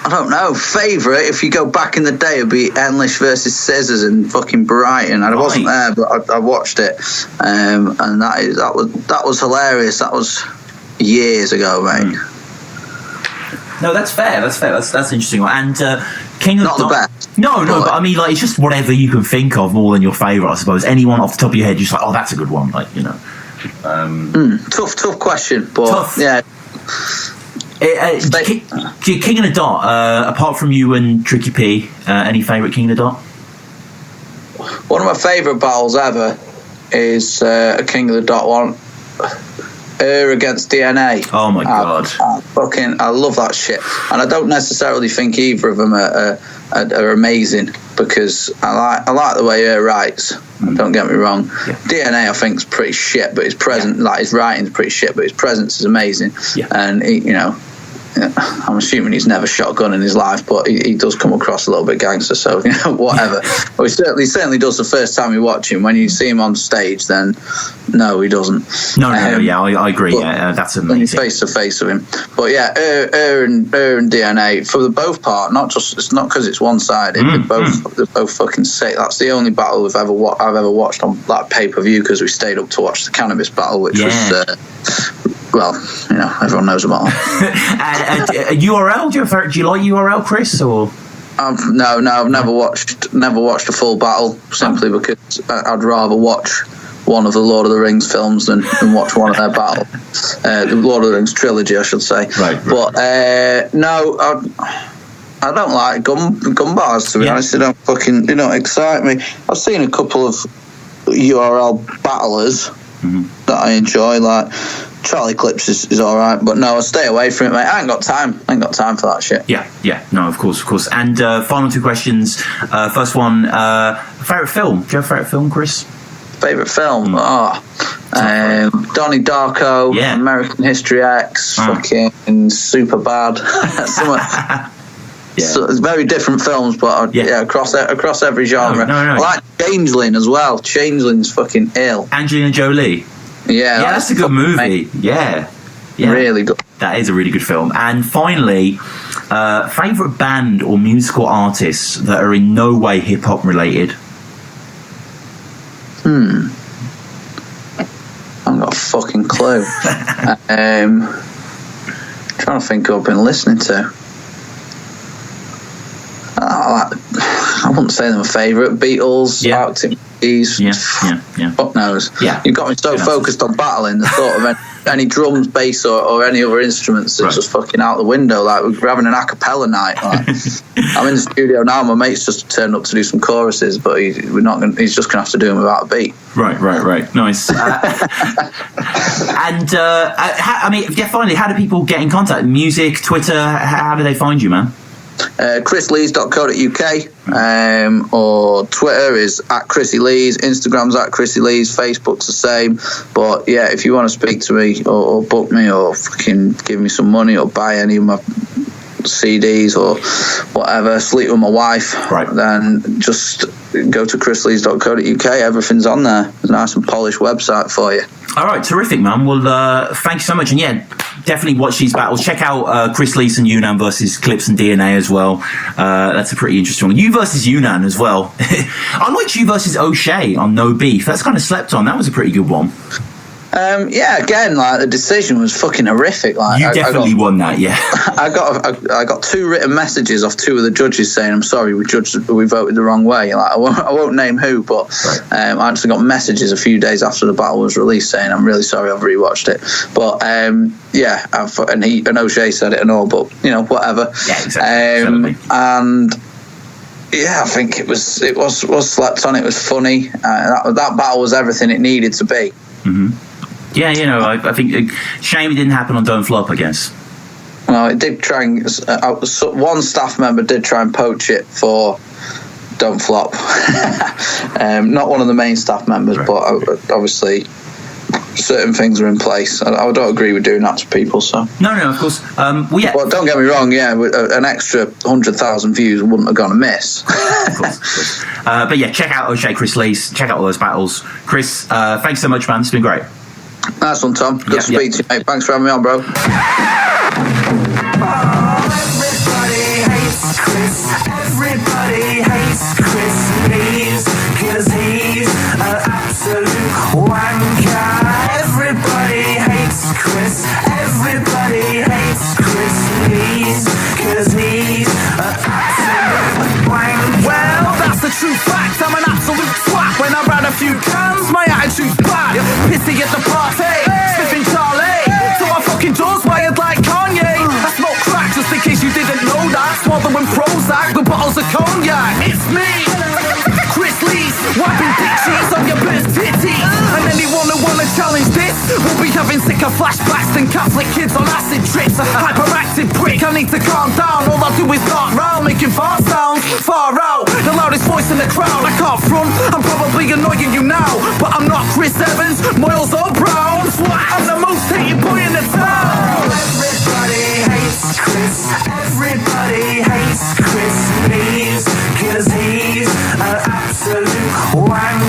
[SPEAKER 2] don't know. Favourite, if you go back in the day, it'd be English versus Scissors in fucking Brighton. I wasn't there, but I watched it, and that was hilarious. That was years ago, mate.
[SPEAKER 1] No, that's fair. That's interesting. And King of
[SPEAKER 2] Not the best.
[SPEAKER 1] No, but I mean, like, it's just whatever you can think of more than your favourite, I suppose. Anyone off the top of your head, just like, oh, that's a good one, like, you know.
[SPEAKER 2] Tough question, but
[SPEAKER 1] tough.
[SPEAKER 2] Yeah.
[SPEAKER 1] King of the Dot, apart from you and Tricky P, any favourite King of the Dot?
[SPEAKER 2] One of my favourite battles ever is a King of the Dot one. Against DNA.
[SPEAKER 1] Oh my god!
[SPEAKER 2] I love that shit, and I don't necessarily think either of them are amazing, because I like the way writes. Don't get me wrong. Yeah. DNA I think is pretty shit, but his presence, like his writing's pretty shit, but his presence is amazing. Yeah. And he, I'm assuming he's never shot a gun in his life, but he does come across a little bit gangster, so whatever. Well, he certainly does the first time you watch him. When you see him on stage, then no, he doesn't. No,
[SPEAKER 1] yeah, I agree. Yeah, that's amazing.
[SPEAKER 2] When you're face to face with him, but yeah, and DNA for the both part. It's not because it's one sided. They're both fucking sick. That's the only battle I've ever watched on like pay-per-view, because we stayed up to watch the Cannabis battle, which was. Well, everyone knows about it.
[SPEAKER 1] URL? Do you like URL, Chris? Or
[SPEAKER 2] no, I've never watched a full battle, simply because I'd rather watch one of the Lord of the Rings films than watch one of their battles. The Lord of the Rings trilogy, I should say. Right. But no, I don't like gun bars, to be honest. They don't excite me. I've seen a couple of URL battlers that I enjoy, like Charlie Clips is all right, but no, I'll stay away from it, mate. I ain't got time for that shit.
[SPEAKER 1] Yeah, no, of course. And final two questions. First one, favourite film? Do you have a favourite film, Chris?
[SPEAKER 2] Favourite film? Donnie Darko, American History X, fucking Superbad. So it's very different films, but across every genre. No. I like Changeling as well. Changeling's fucking ill.
[SPEAKER 1] Angelina Jolie.
[SPEAKER 2] Yeah,
[SPEAKER 1] that's a good movie. Yeah,
[SPEAKER 2] really good.
[SPEAKER 1] That is a really good film. And finally, favourite band or musical artists that are in no way hip hop related?
[SPEAKER 2] I haven't got a fucking clue. Trying to think who I've been listening to. I wouldn't say they're my favourite. Beatles, Arctic Monkeys. Yeah. Fuck knows. Yeah. You've got me so focused on battling, the thought of any drums, bass, or any other instruments is just fucking out the window. Like, we're having an a cappella night. Like, I'm in the studio now. My mate's just turned up to do some choruses, but he's just gonna have to do them without a beat. Right.
[SPEAKER 1] Nice. Finally, how do people get in contact? Music, Twitter. How do they find you, man?
[SPEAKER 2] chrisleese.co.uk, or Twitter is at Chrissy Lees, Instagram's at Chrissy Lees, Facebook's the same. But yeah, if you want to speak to me or book me or fucking give me some money or buy any of my CDs or whatever, sleep with my wife, then just go to chrislees.co.uk. Everything's on there. It's a nice and polished website for you.
[SPEAKER 1] All right, terrific, man. Well, thank you so much. And yeah, definitely watch these battles. Check out Chris Leese and Unan versus Clips and DNA as well. That's a pretty interesting one. You versus Unan as well. I liked you versus O'Shea on No Beef. That's kind of slept on. That was a pretty good one.
[SPEAKER 2] Again, like, the decision was fucking horrific. Like,
[SPEAKER 1] you definitely won that, yeah.
[SPEAKER 2] I got two written messages off two of the judges saying, "I'm sorry, we voted the wrong way." Like, I won't name who, but I actually got messages a few days after the battle was released saying, "I'm really sorry, I've rewatched it." But and O'Shea said it and all, but whatever. Yeah, exactly. And yeah, I think it was slept on. It was funny. That battle was everything it needed to be.
[SPEAKER 1] Yeah, I think shame it didn't happen on Don't Flop, I guess.
[SPEAKER 2] Well, it did try and one staff member did try and poach it for Don't Flop. Not one of the main staff members, right. But obviously certain things are in place. I don't agree with doing that to people. So
[SPEAKER 1] no, of course. Well,
[SPEAKER 2] don't get me wrong. Yeah, an extra 100,000 views wouldn't have gone amiss.
[SPEAKER 1] Of course. But yeah, check out O'Shea, Chris Leese. Check out all those battles. Chris, thanks so much, man. It's been great.
[SPEAKER 2] Nice one, Tom. Good to speak to you, mate. Thanks for having me on, bro.
[SPEAKER 4] Everybody hates Chris. Everybody hates Chris Leese, 'cause he's an absolute wanker. Everybody hates Chris. Everybody hates Chris Leese, 'cause he's an absolute wanker.
[SPEAKER 3] Well, that's the true fact. I'm an absolute twat. When I ran a few cans, my attitude's bad. Pissy at the party, sniffing Charlie. So I fucking does wired like Kanye. I smoke crack just in case you didn't know that. Smothering Prozac with bottles of cognac. It's me, Chris Leese, wiping dick cheese on your bird's titties. And anyone who wanna challenge this will be having sicker flashbacks than Catholic kids on acid trips. A hyperactive prick, I need to calm down. All I do is dart round, making fart sounds. Far out, the loudest voice in the crowd. I can't front, I'm probably annoying you now, but I'm not Chris Evans, Miles or Brown. I'm the most hated boy in the town.
[SPEAKER 4] Everybody hates Chris. Everybody hates Chris Leese, 'cause he's an absolute wanker.